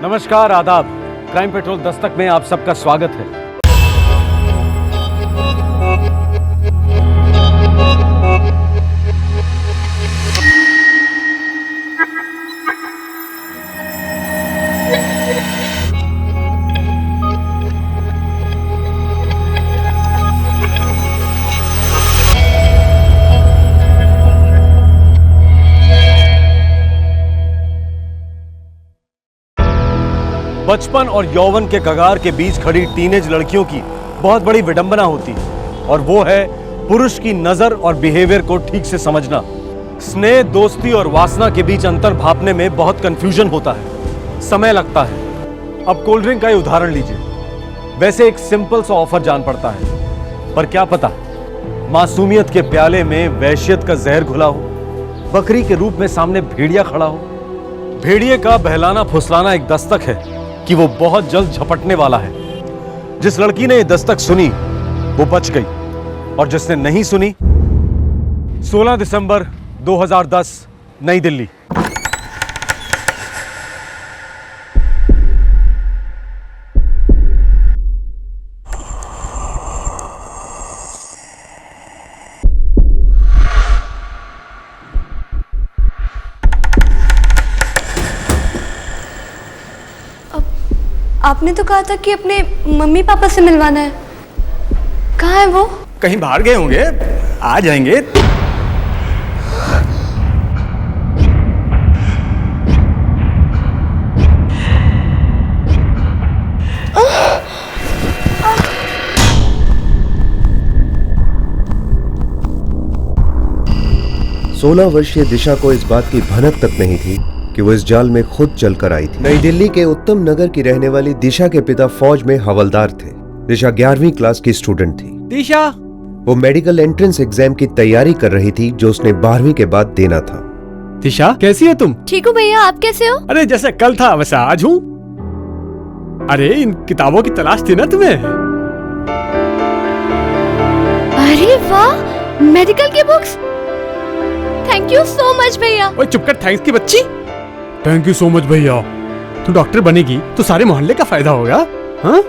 नमस्कार, आदाब। Crime petrol Dastak में आप सबका स्वागत है। बचपन और यौवन के कगार के बीच खड़ी टीनेज लड़कियों की बहुत बड़ी विडंबना होती है, और वो है पुरुष की नजर और बिहेवियर को ठीक से समझना। स्नेह, दोस्ती और वासना के बीच अंतर भांपने में बहुत कंफ्यूजन होता है, समय लगता है। अब कोल्ड ड्रिंक का ही उदाहरण लीजिए। वैसे एक सिंपल सा ऑफर जान पड़ता है, पर क्या पता मासूमियत के प्याले में वैश्यत का जहर घुला हो, बकरी के रूप में सामने भेड़िया खड़ा हो। भेड़िए का बहलाना फुसलाना एक दस्तक है कि वो बहुत जल्द झपटने वाला है। जिस लड़की ने ये दस्तक सुनी वो बच गई, और जिसने नहीं सुनी, 16 दिसंबर 2010, नई दिल्ली। आपने तो कहा था कि अपने मम्मी पापा से मिलवाना है। कहाँ है वो? कहीं बाहर गए होंगे, आ जाएंगे। सोलह वर्षीय दिशा को इस बात की भनक तक नहीं थी कि वो इस जाल में खुद चलकर आई थी। नई दिल्ली के उत्तम नगर की रहने वाली दिशा के पिता फौज में हवलदार थे। दिशा 11वीं क्लास की स्टूडेंट थी। दिशा, वो मेडिकल एंट्रेंस एग्जाम की तैयारी कर रही थी जो उसने 12वीं के बाद देना था। दिशा कैसी हो तुम? ठीक हूँ भैया, आप कैसे हो? अरे जैसे कल था वैसे आज हूँ। अरे इन किताबों की तलाश थी ना तुम्हें? अरे वाह, मेडिकल की books. Thank you so much भैया। ओए चुप कर, थैंक्स की बच्ची। थैंक यू सो मच भैया। तू डॉक्टर बनेगी तो सारे मोहल्ले का फायदा होगा। हाँ,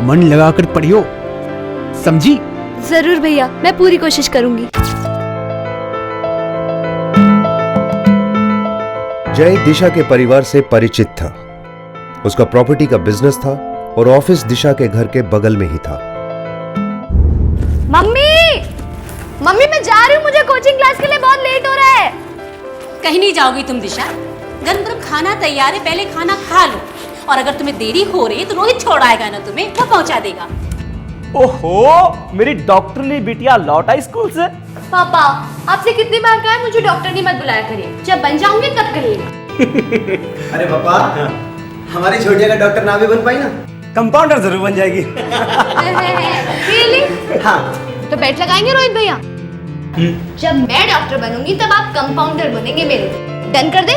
मन लगाकर पढ़ियो, समझी? जरूर भैया, मैं पूरी कोशिश करूंगी। जय दिशा के परिवार से परिचित था। उसका प्रॉपर्टी का बिजनेस था और ऑफिस दिशा के घर के बगल में ही था। मम्मी मैं जा रही हूँ, मुझे कोचिंग क्लास के लिए बहुत लेट हो रहा है। कहीं नहीं जाओगी तुम दिशा। गरम गरम खाना तैयार है, पहले खाना खा लो। और अगर तुम्हें देरी हो रही है तो रोहित छोड़ आएगा ना तुम्हें, वो पहुंचा देगा। ओहो, मेरी डॉक्टरली बिटिया लौट आई स्कूल से। पापा, आपसे कितनी बार कहा है मुझे डॉक्टर नहीं मत बुलाया करिए, जब बन जाऊंगी तब कहिएगा। अरे पापा, हमारी छोटिया का डॉक्टर ना भी बन पाई ना, कंपाउंडर जरूर बन जाएगी। रियली? हाँ। तो बेट लगाएंगे रोहित भैया? जब मैं डॉक्टर बनूंगी तब आप कंपाउंडर बनेंगे मेरे। डन कर दे?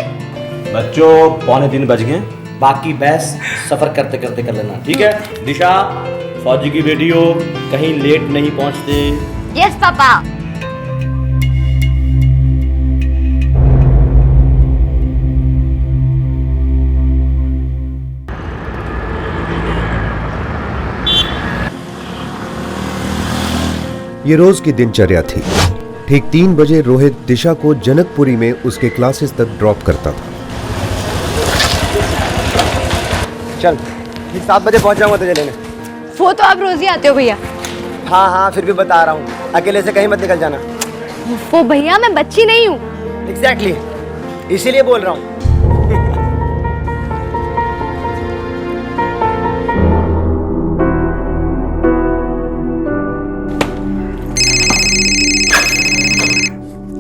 बच्चों 2:45 बज गए, बाकी बहस सफर करते करते कर लेना, ठीक है? दिशा फौजी की बेटी हो, कहीं लेट नहीं पहुंचते। Yes papa. ये रोज की दिनचर्या थी। ठीक 3 बजे रोहित दिशा को जनकपुरी में उसके क्लासेस तक ड्रॉप करता था। चल, ठीक 7 बजे पहुंच जाऊंगा तुझे लेने। वो तो आप रोज ही आते हो भैया। हाँ हाँ, फिर भी बता रहा हूँ, अकेले से कहीं मत निकल जाना। वो भैया, मैं बच्ची नहीं हूँ। एग्जैक्टली, इसीलिए बोल रहा हूँ।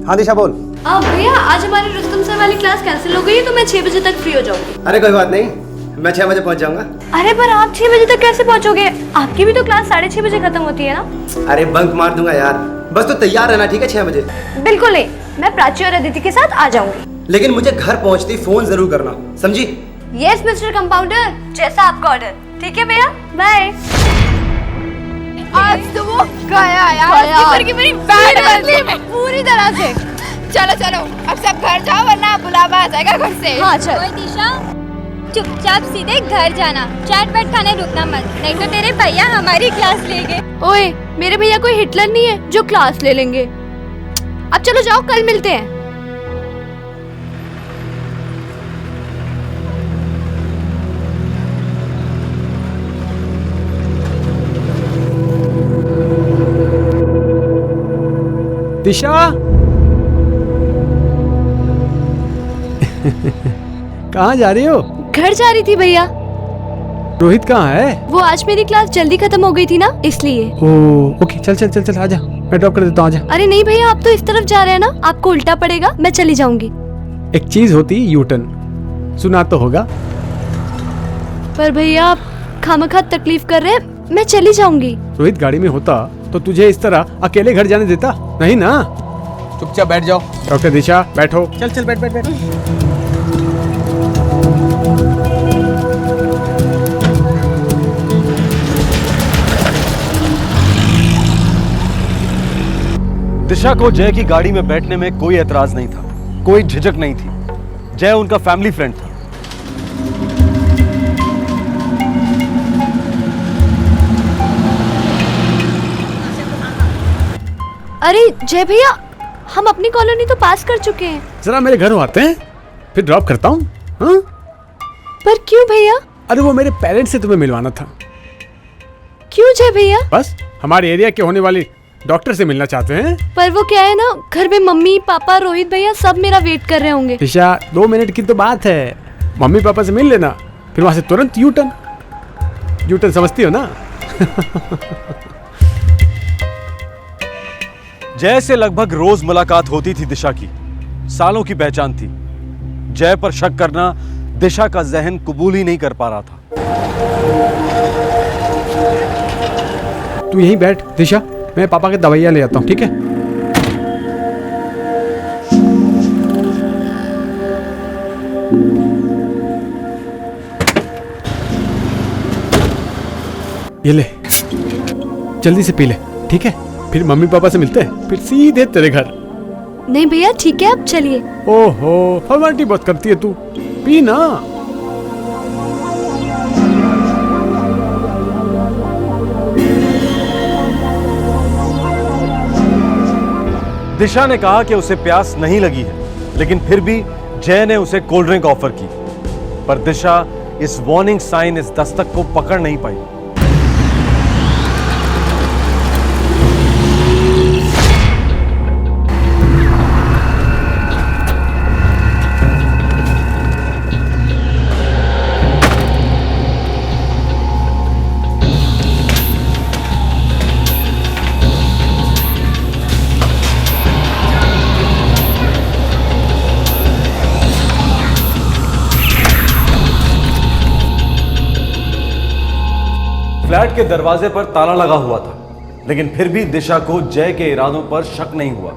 हाँ दिशा बोल। भैया, आज हमारी रुस्तम सर वाली क्लास कैंसिल हो गई है, तो मैं 6 बजे तक फ्री हो जाऊंगी। अरे कोई बात नहीं, मैं 6 बजे पहुंच जाऊंगा। अरे पर आप 6 बजे तक कैसे पहुंचोगे? आपकी भी तो क्लास 6:30 बजे खत्म होती है ना? अरे बंक मार दूंगा यार, बस तो तैयार रहना, ठीक है? 6 बजे। बिल्कुल नहीं, मैं प्राची और अदिति के साथ आ जाऊंगी। लेकिन मुझे घर पहुंचती फोन जरूर करना, समझी? यस मिस्टर कंपाउंडर, जैसा आपका ऑर्डर। ठीक है भैया, बाय। आज तो वो गया यार, की मेरी बैड बदली पूरी तरह से। चलो चलो अब सब घर जाओ वरना बुलावा आ जाएगा घर से। हाँ चल। दिशा चुपचाप सीधे घर जाना, चाट बैठ खाने रुकना मत, नहीं तो तेरे भैया हमारी क्लास लेंगे। ओए, मेरे भैया कोई हिटलर नहीं है जो क्लास ले लेंगे। अब चलो जाओ, कल मिलते हैं। दिशा कहाँ जा रही हो? घर जा रही थी भैया। रोहित कहाँ है? वो आज मेरी क्लास जल्दी खत्म हो गई थी ना, इसलिए। ओके, चल चल चल चल, आजा, मैं ड्रॉप कर देता हूँ, आजा। अरे नहीं भैया, आप तो इस तरफ जा रहे हैं ना, आपको उल्टा पड़ेगा, मैं चली जाऊंगी। एक चीज होती यू टर्न, सुना तो होगा। पर भैया आप खामखा तकलीफ कर रहे हैं, मैं चली जाऊंगी। रोहित गाड़ी में होता तो तुझे इस तरह अकेले घर जाने देता? नहीं ना? चुपचाप बैठ जाओ। डॉक्टर दिशा बैठो। चल चल, बैठ बैठ बैठ। दिशा को जय की गाड़ी में बैठने में कोई एतराज नहीं था, कोई झिझक नहीं थी। जय उनका फैमिली फ्रेंड था। अरे जय भैया, हम अपनी कॉलोनी तो पास कर चुके हैं। जरा मेरे घर आते हैं, फिर ड्रॉप करता हूँ। हाँ? पर क्यों भैया? अरे वो मेरे पेरेंट्स से तुम्हें मिलवाना था। क्यों जय भैया? बस हमारे एरिया के होने वाली डॉक्टर से मिलना चाहते हैं। पर वो क्या है ना, घर में मम्मी पापा रोहित भैया सब मेरा वेट कर रहे होंगे। दिशा 2 मिनट की तो बात है, मम्मी पापा से मिल लेना, फिर वहां से तुरंत यू टर्न समझती हो ना? जय से लगभग रोज मुलाकात होती थी दिशा की, सालों की पहचान थी। जय पर शक करना दिशा का जहन कबूल ही नहीं कर पा रहा था। तू यहीं बैठ दिशा, मैं पापा के दवाइयाँ ले आता हूँ, ठीक है? ये ले, जल्दी से पी ले, ठीक है? फिर मम्मी पापा से मिलते हैं, फिर सीधे तेरे घर। नहीं भैया ठीक है, आप चलिए। ओहो, फॉर्मेलिटी बहुत करती है तू, पी ना। दिशा ने कहा कि उसे प्यास नहीं लगी है, लेकिन फिर भी जय ने उसे कोल्ड ड्रिंक ऑफर की। पर दिशा इस वार्निंग साइन, इस दस्तक को पकड़ नहीं पाई। फ्लैट के दरवाजे पर ताला लगा हुआ था, लेकिन फिर भी दिशा को जय के इरादों पर शक नहीं हुआ।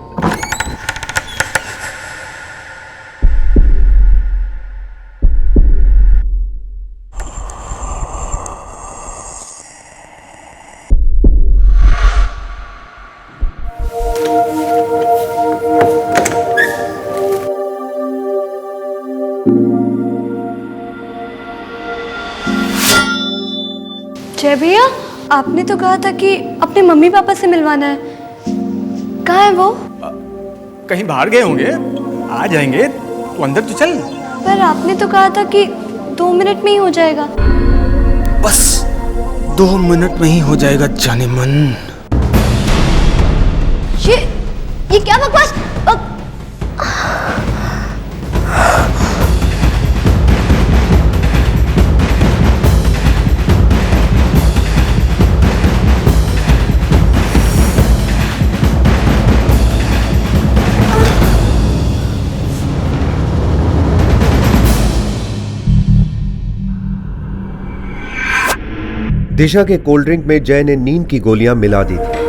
जय भैया, आपने तो कहा था कि अपने मम्मी पापा से मिलवाना है, कहाँ है वो? कहीं बाहर गए होंगे, आ जाएंगे, तू अंदर तो चल। पर आपने तो कहा था कि 2 मिनट में ही हो जाएगा। बस 2 मिनट में ही हो जाएगा जाने मन। ये क्या बकवास? दिशा के कोल्ड ड्रिंक में जय ने नींद की गोलियां मिला दी थी।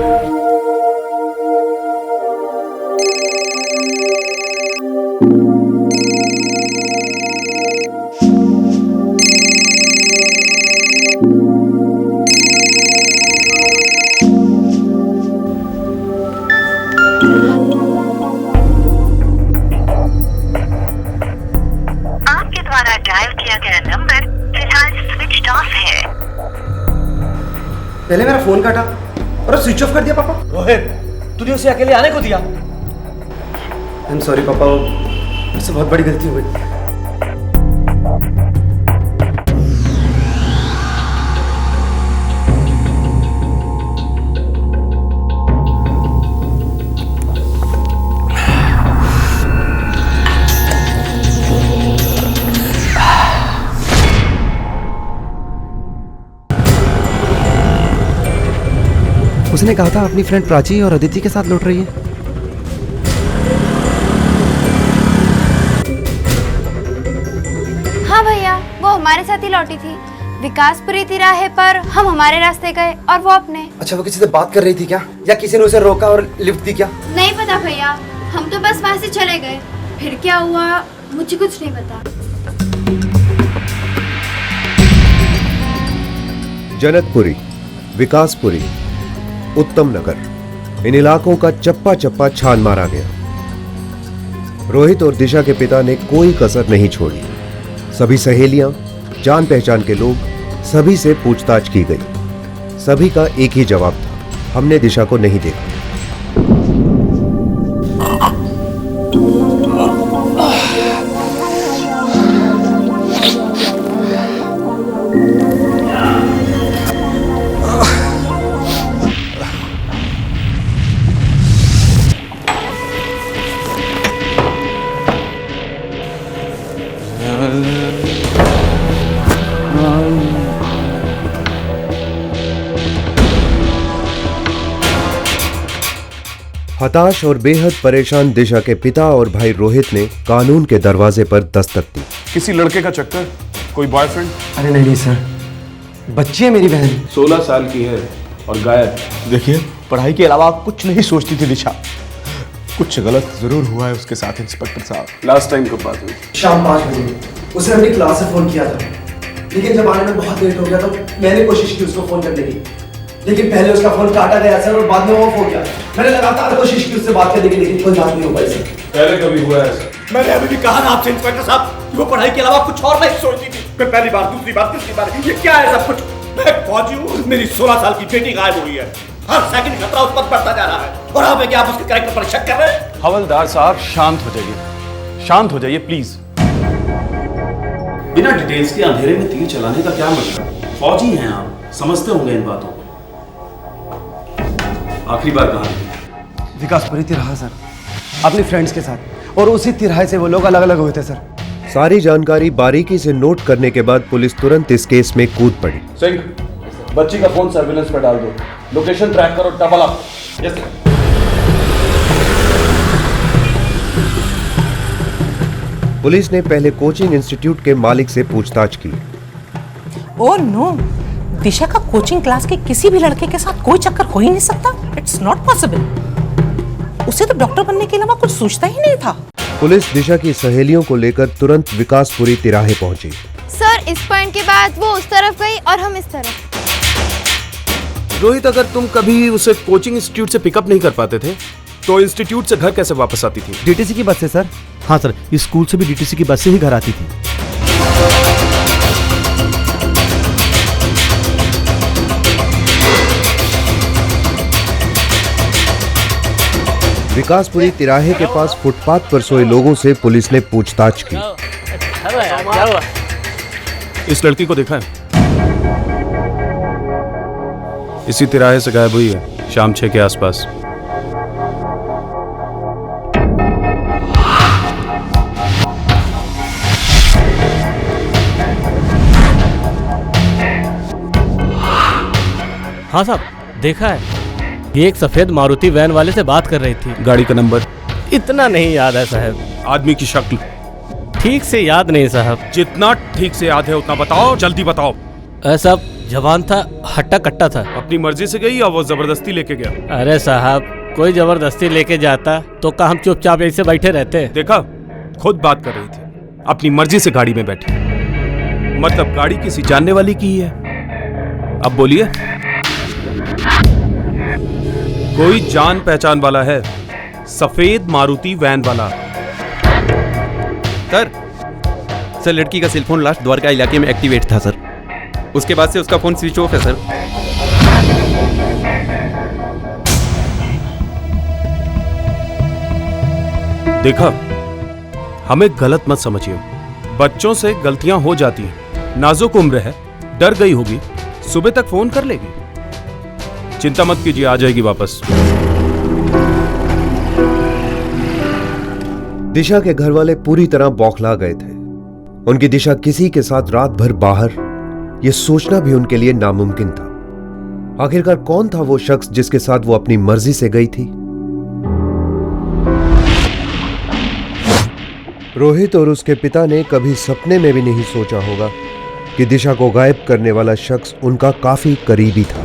आपके द्वारा डायल किया गया नंबर पहले मेरा फोन काटा और अब स्विच ऑफ कर दिया पापा। रोहित, तूने उसे अकेले आने को दिया? आई एम सॉरी पापा, मुझसे बहुत बड़ी गलती हो गई। उसने कहा था अपनी फ्रेंड प्राची और अदिति के साथ लौट रही है। हाँ भैया, वो हमारे साथ ही लौटी थी। विकासपुरी तिराहे पर हम हमारे रास्ते गए और वो अपने। अच्छा, वो किसी से बात कर रही थी क्या, या किसी ने उसे रोका और लिफ्ट दी क्या? नहीं पता भैया, हम तो बस वहाँ से चले गए। फिर क्या हुआ मुझे कुछ नहीं पता। जनकपुरी, विकासपुरी, उत्तम नगर, इन इलाकों का चप्पा चप्पा छान मारा गया। रोहित और दिशा के पिता ने कोई कसर नहीं छोड़ी। सभी सहेलियां, जान पहचान के लोग, सभी से पूछताछ की गई। सभी का एक ही जवाब था, हमने दिशा को नहीं देखा। हताश और बेहद परेशान दिशा के पिता और भाई रोहित ने कानून के दरवाजे पर दस्तक दी। किसी लड़के का चक्कर, कोई बॉयफ्रेंड? अरे नहीं सर, बच्ची है मेरी बहन। 16 साल की है और गायब। देखिए, पढ़ाई के अलावा कुछ नहीं सोचती थी दिशा। कुछ गलत जरूर हुआ है उसके साथ इंस्पेक्टर साहब। लास्ट टाइम कब बात हुई? शाम 5 बजे उसने अपनी क्लास से फोन किया था, लेकिन जब आने में बहुत लेट हो गया तो मैंने कोशिश की उसको फोन करने की, लेकिन पहले उसका फोन काटा गया सर और बाद में वो हो गया। मैंने लगातार कोशिश की उससे बात करने की, लेकिन कोई बात नहीं हो पाई सर। पहले कभी हुआ है? मैंने अभी भी कहा ना आपसे इंस्पेक्टर साहब कि वो पढ़ाई के अलावा कुछ और नहीं सोचती थी। मैं पहली बार, दूसरी बार, तीसरी बार, ये क्या है सब कुछ? मैं फौजी हूँ, मेरी 16 साल की बेटी गायब हुई है। हर सेकंड खतरा उस पर बढ़ता जा रहा है और आप क्या आप उसके कैरेक्टर पर शक कर रहे हैं? हवलदार साहब, शांत हो जाइए, शांत हो जाइए प्लीज। बिना डिटेल्स के अंधेरे में तीर चलाने का क्या मतलब? फौजी हैं आप, समझते होंगे इन बातों को। आखिरी बार कहाँ थी? विकासपुरी तिराहा सर, अपनी फ्रेंड्स के साथ, और उसी तिराहे से वो लोग अलग अलग हुए थे सर। सारी जानकारी बारीकी से नोट करने के बाद पुलिस तुरंत इस केस में कूद पड़ी। सिंह, बच्ची का फोन सर्विलेंस पर डाल दो, लोकेशन ट्रैक करो, double up. Yes sir. Police ने पहले कोचिंग इंस्टीट्यूट के मालिक से पूछताछ की। ओह नो, दिशा का कोचिंग क्लास के किसी भी लड़के के साथ कोई चक्कर हो ही नहीं सकता। It's not possible. उसे तो डॉक्टर बनने के अलावा कुछ सोचता ही नहीं था। पुलिस दिशा की सहेलियों को लेकर तुरंत विकासपुरी तिराहे पहुंची। सर, इस पॉइंट के बाद वो उस तरफ गई और हम इस तरफ। रोहित, अगर तुम कभी उसे कोचिंग इंस्टीट्यूट से पिकअप नहीं कर पाते थे तो इंस्टीट्यूट से घर कैसे वापस आती थी? डीटीसी की बस से सर। हाँ सर, इस स्कूल से भी डीटीसी की बस से ही घर आती थी। विकासपुरी तिराहे के पास फुटपाथ पर सोए लोगों से पुलिस ने पूछताछ की। इस लड़की को देखा है? इसी तिराहे से गायब हुई है शाम 6 के आसपास। हाँ साहब, देखा है। ये एक सफेद मारुति वैन वाले से बात कर रही थी। गाड़ी का नंबर? इतना नहीं याद है साहब। आदमी की शक्ल? ठीक से याद नहीं साहब। जितना ठीक से याद है उतना बताओ, जल्दी बताओ। ऐसा जवान था, हट्टा कट्टा था। अपनी मर्जी से गई या वो जबरदस्ती लेके गया? अरे साहब, कोई जबरदस्ती लेके जाता तो क्या हम चुपचाप ऐसे बैठे रहते? देखा, खुद बात कर रही थी, अपनी मर्जी से गाड़ी में बैठी। मतलब गाड़ी किसी जानने वाली की ही है। अब बोलिए, कोई जान पहचान वाला है? सफेद मारुति वैन वाला। सर, लड़की का सेलफोन लास्ट द्वारका इलाके में एक्टिवेट था सर। उसके बाद से उसका फोन स्विच ऑफ है सर। देखा, हमें गलत मत समझिए। बच्चों से गलतियां हो जाती हैं। नाजुक उम्र है, डर गई होगी, सुबह तक फोन कर लेगी। चिंता मत कीजिए, आ जाएगी वापस। दिशा के घर वाले पूरी तरह बौखला गए थे। उनकी दिशा किसी के साथ रात भर बाहर, यह सोचना भी उनके लिए नामुमकिन था। आखिरकार कौन था वो शख्स जिसके साथ वो अपनी मर्जी से गई थी? रोहित और उसके पिता ने कभी सपने में भी नहीं सोचा होगा कि दिशा को गायब करने वाला शख्स उनका काफी करीबी था।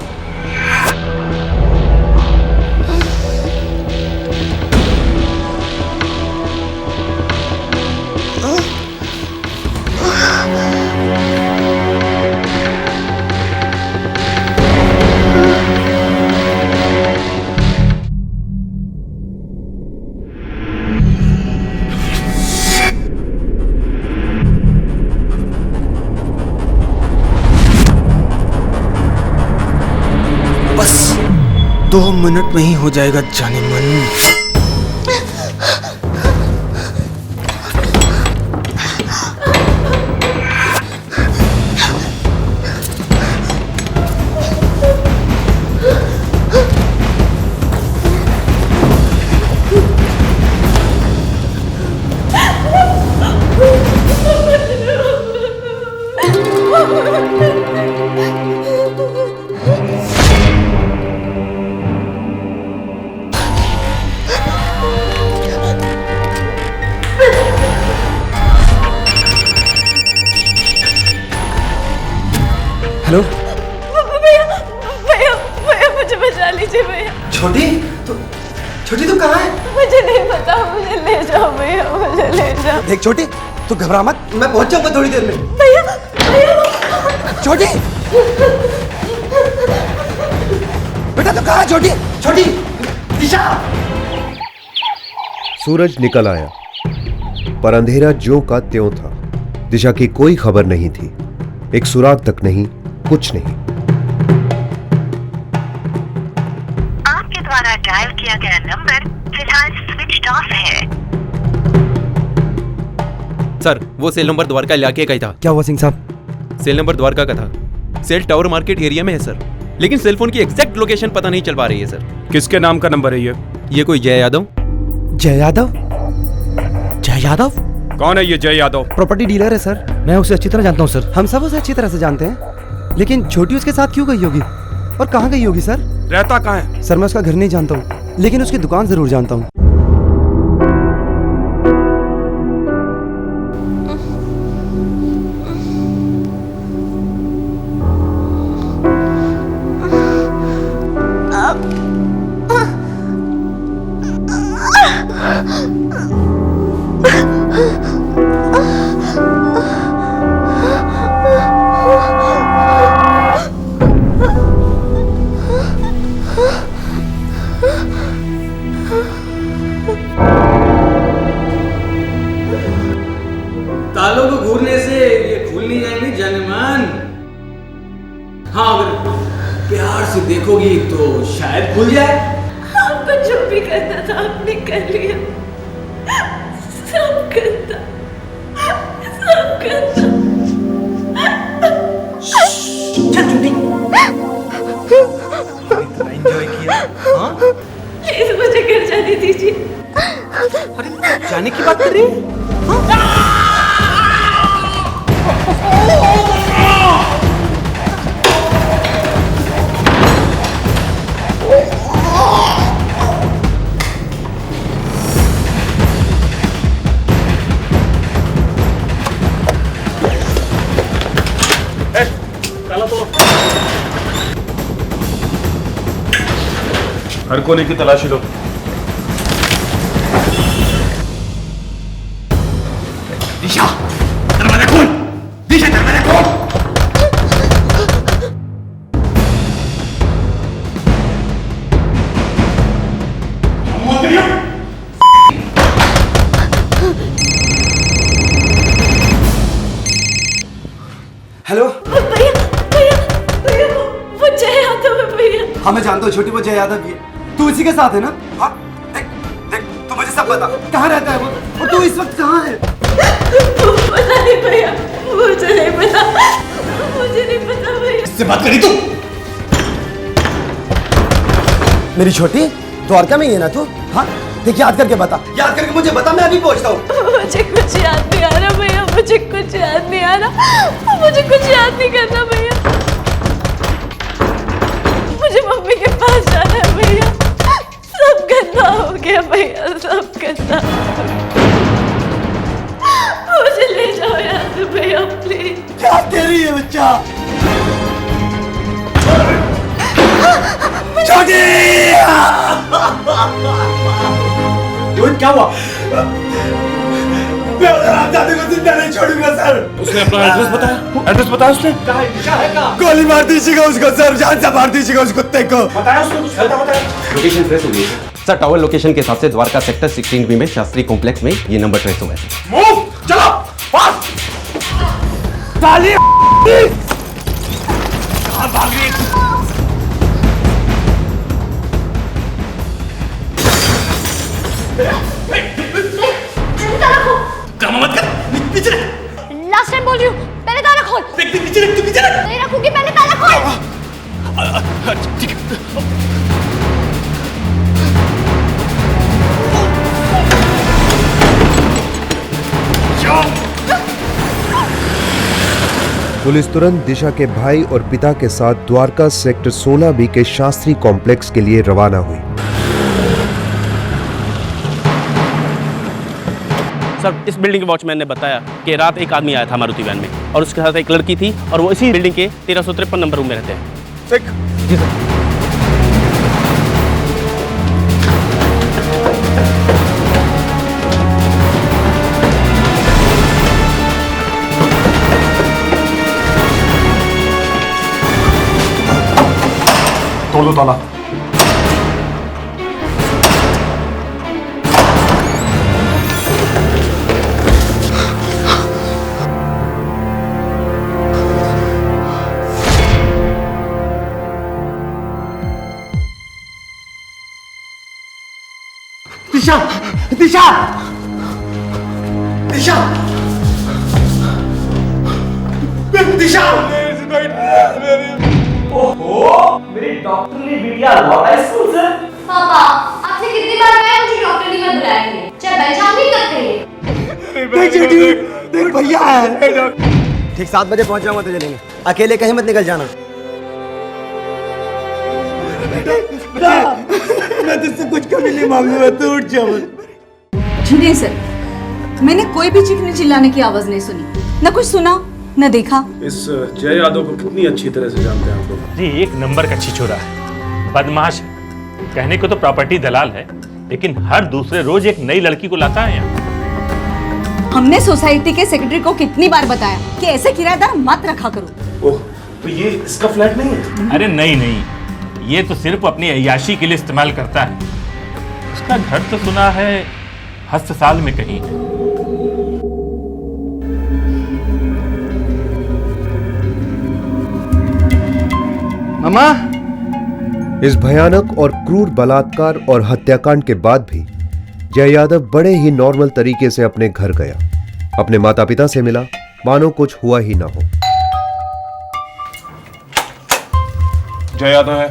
बस 2 मिनट में ही हो जाएगा जाने मन। हेलो भैया भैया भैया मुझे बचा लीजिए भैया। छोटी तू कहाँ है? मुझे नहीं पता, मुझे ले जाओ भैया, मुझे ले जाओ। देख छोटी, तू घबरा मत, मैं पहुंच जाऊंगा थोड़ी देर में। भैया भैया छोटी बेटा तू कहाँ है? छोटी दिशा। सूरज निकल आया, पर अंधेरा ज्यों का त्यों था। दिशा की कोई खबर नहीं थी, एक सुराग तक नहीं, कुछ नहीं। आपके द्वारा डायल किया गया नंबर फिलहाल स्विच ऑफ है। सर, वो सेल नंबर द्वारका इलाके का ही था। क्या हुआ सिंह साहब? सेल नंबर द्वारका का था। सेल टावर मार्केट एरिया में है सर, लेकिन सेल फोन की एग्जैक्ट लोकेशन पता नहीं चल पा रही है सर। किसके नाम का नंबर है ये कोई जय यादव। जय यादव? जय यादव कौन है ये जय यादव? प्रॉपर्टी डीलर है सर, मैं उसे अच्छी तरह जानता हूँ सर। हम सब उसे अच्छी तरह से जानते हैं, लेकिन छोटी उसके साथ क्यों गई होगी और कहाँ गई होगी सर? रहता कहाँ है? सर मैं उसका घर नहीं जानता हूँ, लेकिन उसकी दुकान जरूर जानता हूँ। तालों को घूरने से ये खुल नहीं जाएंगे जानमान। हाँ, अगर प्यार से देखोगी तो शायद खुल जाए। आपको जो भी करना था आपने कर लिया, सब करता। एंजॉय किया? हाँ? प्लीज मुझे घर जाने दीजिए। अरे जाने की बात कर रही है? हर कोने की तलाशी लो। दिशा, दरवाजा खोल। दिशा, दरवाजा खोल। हेलो भैया भैया भैया वो जय यादव है भैया। हाँ मैं जानता हूँ छोटी, वो जय यादव की है। तू इसी के साथ है ना? हाँ देख तू मुझे सब बता, कहाँ रहता है वो और तू इस वक्त कहाँ है? पता नहीं भैया, मुझे नहीं पता, मुझे नहीं पता भैया। इससे बात करी तू? मेरी छोटी द्वारका में ही है ना तू? हाँ देख, याद करके बता, याद करके मुझे बता, मैं अभी पहुंचता हूँ। मुझे कुछ याद नहीं आ रहा भैया, मुझे कुछ याद नहीं आ रहा, मुझे कुछ याद नहीं करना भैया। मुझे मम्मी के पास जाना है भैया, सब गंदा हो गया भैया, सब गंदा। मुझे ले जाओ यहाँ से भैया प्लीज। क्या कह रही है बच्चा? छोटी! क्या हुआ? मैं उधर आजादी को जिंदा नहीं छोड़ूंगा सर। उसने अपना एड्रेस बताया? एड्रेस बताया उसने? कहाँ है? दिशा है कहाँ? गोली मार दीजिएगा उसको सर, जान से मार दीजिएगा उस कुत्ते को। बताया उसने कुछ? बताया। लोकेशन ट्रेस हो गई है सर। टावर लोकेशन के हिसाब से द्वारका सेक्टर 16B में शास्त्री कॉम्प्लेक्स में ये नंबर ट्रेस हुआ है। मूव, चलो, फास्ट। साली कहाँ भाग रही है? ड्रामा मत कर, पीछे रह। लास्ट टाइम बोल रही हूँ, पहले ताला खोल। देख पीछे रह, तू पीछे रह। नहीं रखूंगी, पहले ताला खोल। ठीक है। पुलिस तुरंत दिशा के भाई और पिता के साथ द्वारका सेक्टर 16B के शास्त्री कॉम्प्लेक्स के लिए रवाना हुई। सर, इस बिल्डिंग के वॉचमैन ने बताया कि रात एक आदमी आया था मारुति वैन में और उसके साथ एक लड़की थी और वो इसी बिल्डिंग के 1353 नंबर रूम में रहते हैं। जी सर। तोड़ दो ताला। दिशा, दिशा, दिशा, दिशा। ओहो, मेरी डॉक्टरली बिटिया लौट आई स्कूल से। पापा, आपसे कितनी बार कहा है मुझे डॉक्टर नहीं मत बुलाएंगे, चाहे बेलचाम नहीं करते हैं। देख भैया है। ठीक 7 बजे पहुंच जाऊंगा तो चलेंगे, अकेले कहीं मत निकल जाना। मैं तुझसे कुछ कभी नहीं मांगूंगा, तू उठ जा। जी नहीं सर, मैंने कोई भी चीखने चिल्लाने की आवाज नहीं सुनी, न कुछ सुना न देखा। इस जय यादव को कितनी अच्छी तरह से जानते हैं आप लोग? जी, एक नंबर का छिछोरा है, बदमाश है। कहने को तो प्रॉपर्टी दलाल है, लेकिन हर दूसरे रोज एक नई लड़की को लाता है यहाँ। हमने सोसाइटी के सेक्रेटरी को कितनी बार बताया कि ऐसे किराएदार मत रखा करो। ओह, तो ये इसका फ्लैट नहीं है? अरे नहीं, ये तो सिर्फ अपनी अय्याशी के लिए इस्तेमाल करता है। उसका घर तो सुना है हस्तसाल में कहीं। मामा, इस भयानक और क्रूर बलात्कार और हत्याकांड के बाद भी जय यादव बड़े ही नॉर्मल तरीके से अपने घर गया, अपने माता पिता से मिला, मानो कुछ हुआ ही ना हो। जय यादव है।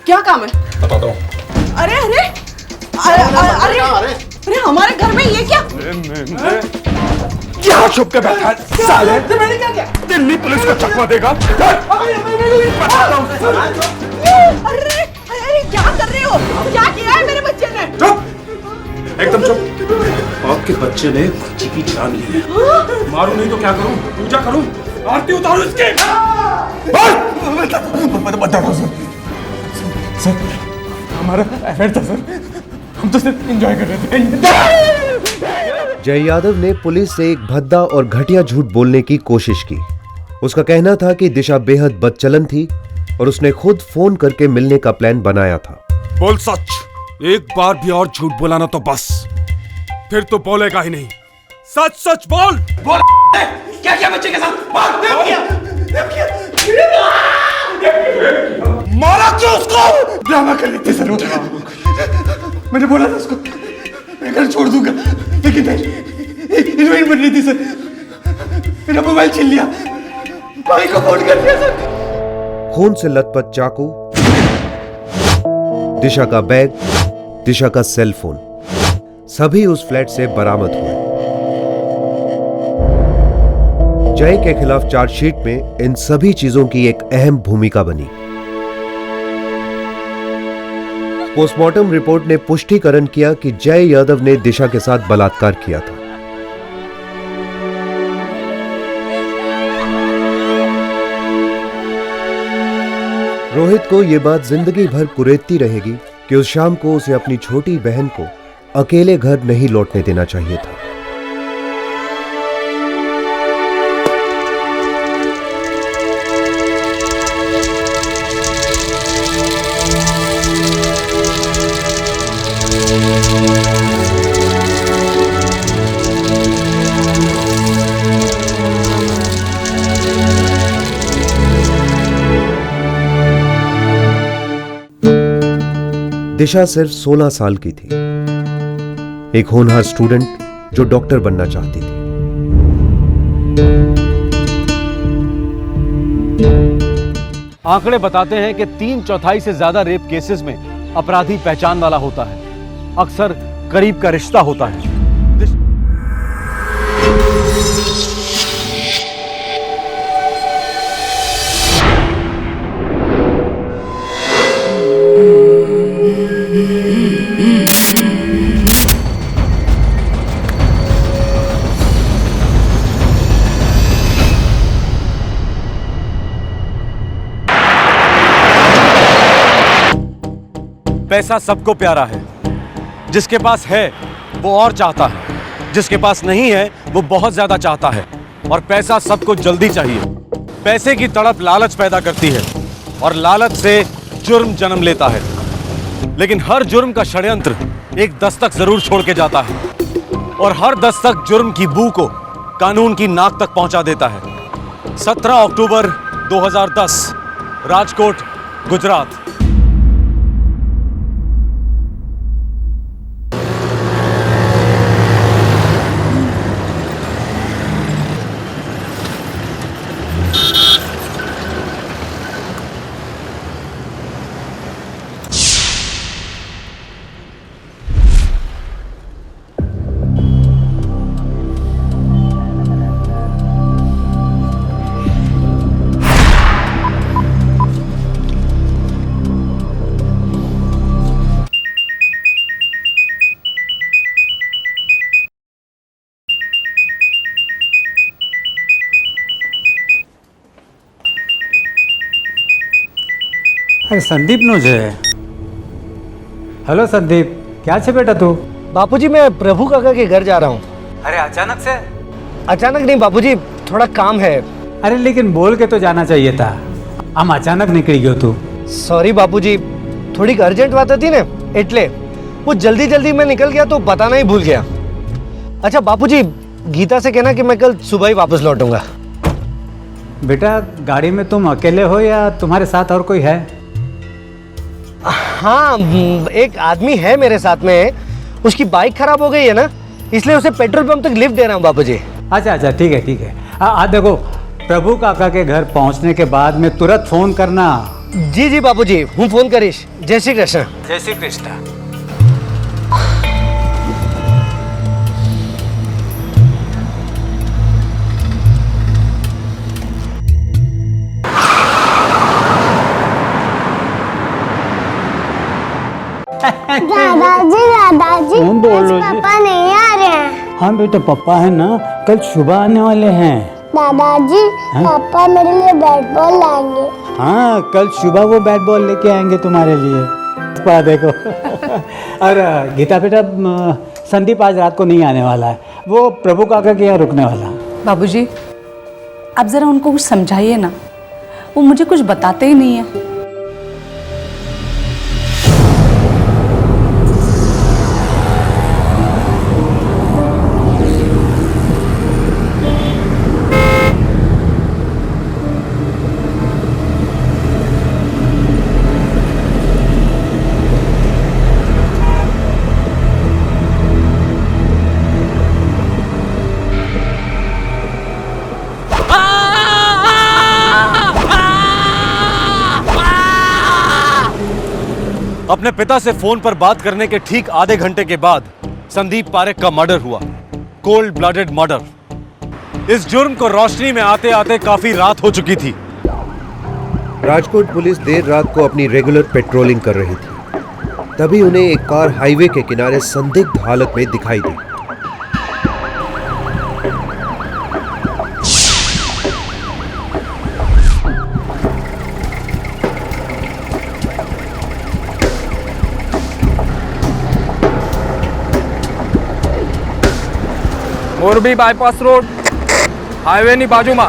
क्या काम है? बताता हूँ। अरे अरे अरे अरे अरे हमारे घर में ये क्या? यहाँ छुप के बैठा है साले। मैंने क्या किया? दिल्ली पुलिस को चकमा देगा। अरे अरे क्या कर रहे हो? क्या किया है मेरे बच्चे ने? चुप, एकदम चुप। आपके बच्चे ने बच्ची की जान ली है। मारूं नहीं तो क्या करूं? पूजा करूं? आरती उतारूं इसके? बताओ सर, हमारा अफेयर था सर, हम तो सिर्फ एंजॉय कर रहे थे। जय यादव ने पुलिस से एक भद्दा और घटिया झूठ बोलने की कोशिश की। उसका कहना था कि दिशा बेहद बदचलन थी और उसने खुद फोन करके मिलने का प्लान बनाया था। बोल सच, एक बार भी और झूठ बोला ना तो बस, फिर तो बोलेगा ही नहीं। सच सच बोल। बोल क्या किया बच्चे के साथ? मारा क्यों उसको? ड्रामा कर लेते सर, मैंने बोला था उसको मैं घर छोड़ दूंगा, लेकिन नहीं, हीरोइन बन रही थी सर, मेरा मोबाइल छीन लिया, भाई को फोन कर दिया सर। खून से लथपथ चाकू, दिशा का बैग, दिशा का सेल फोन, सभी उस फ्लैट से बरामद हुए। जय के खिलाफ चार्जशीट में इन सभी चीजों की एक अहम भूमिका बनी। पोस्टमार्टम रिपोर्ट ने पुष्टिकरण किया कि जय यादव ने दिशा के साथ बलात्कार किया था। रोहित को यह बात जिंदगी भर कुरेदती रहेगी कि उस शाम को उसे अपनी छोटी बहन को अकेले घर नहीं लौटने देना चाहिए था। दिशा सिर्फ 16 साल की थी, एक होनहार स्टूडेंट जो डॉक्टर बनना चाहती थी। आंकड़े बताते हैं कि 3/4 से ज्यादा रेप केसेस में अपराधी पहचान वाला होता है, अक्सर करीब का रिश्ता होता है। पैसा सबको प्यारा है, जिसके पास है वो और चाहता है, जिसके पास नहीं है वो बहुत ज्यादा चाहता है। और पैसा सबको जल्दी चाहिए। पैसे की तड़प लालच पैदा करती है और लालच से जुर्म जन्म लेता है। लेकिन हर जुर्म का षड्यंत्र एक दस्तक जरूर छोड़ के जाता है, और हर दस्तक जुर्म की बू को कानून की नाक तक पहुंचा देता है। 17 अक्टूबर 2010, राजकोट, गुजरात। अरे संदीप नो છે। हेलो संदीप, क्या છે बेटा तू? बापूजी मैं प्रभु काका के घर जा रहा हूँ। अरे अचानक से? अचानक नहीं बापूजी, थोड़ा काम है। अरे लेकिन बोल के तो जाना चाहिए था, हम अचानक निकली गयो तू। सॉरी बापूजी, थोड़ी अर्जेंट बात थी ना, એટલે वो जल्दी जल्दी मैं निकल गया तो बताना ही भूल गया। अच्छा बापूजी, गीता से कहना कि मैं कल सुबह ही वापस लौटूंगा। बेटा गाड़ी में तुम अकेले हो या तुम्हारे साथ और कोई है? हाँ, एक आदमी है मेरे साथ में, उसकी बाइक खराब हो गई है ना, इसलिए उसे पेट्रोल पंप तक लिफ्ट दे रहा हूँ बापूजी। अच्छा अच्छा, ठीक है ठीक है। देखो, प्रभु काका के घर पहुंचने के बाद में तुरंत फोन करना। जी जी बापूजी, हूँ फोन करीश। जय श्री कृष्ण। जय श्री कृष्ण। दादाजी कौन बोल रहे हो जी? पापा नहीं आ रहे हैं। हाँ बेटा, पापा है ना, कल सुबह आने वाले हैं। दादाजी हाँ? पापा मेरे लिए बैट बॉल लाएंगे। हाँ, कल सुबह वो बैट बॉल लेके आएंगे तुम्हारे लिए। पा देखो। और गीता बेटा, संदीप आज रात को नहीं आने वाला है, वो प्रभु काका के यहाँ रुकने वाला है। बाबूजी, आप जरा उनको कुछ समझाइए ना, वो मुझे कुछ बताते ही नहीं है। अपने पिता से फोन पर बात करने के ठीक आधे घंटे के बाद संदीप पारेख का मर्डर हुआ। Cold blooded murder. इस जुर्म को रोशनी में आते आते काफी रात हो चुकी थी। राजकोट पुलिस देर रात को अपनी रेगुलर पेट्रोलिंग कर रही थी। तभी उन्हें एक कार हाईवे के किनारे संदिग्ध हालत में दिखाई दी। મોરબી બાયપાસ રોડ હાઈવેની બાજુમાં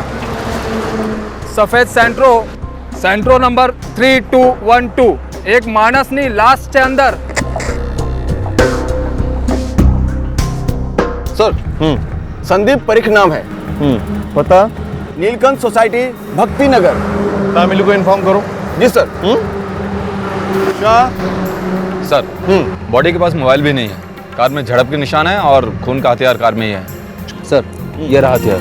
સફેદ સેન્ટ્રો નંબર 3212 એક માણસની લાશ છે અંદર। सर संदीप परीख नाम है। पता नीलकंठ सोसाइटी भक्ति नगर। फैमिली को इन्फॉर्म करो। जी सर। सर बॉडी के पास मोबाइल भी नहीं है। कार में झड़प के निशान है और खून का हथियार कार में ही है। सर ये रहा हथियार।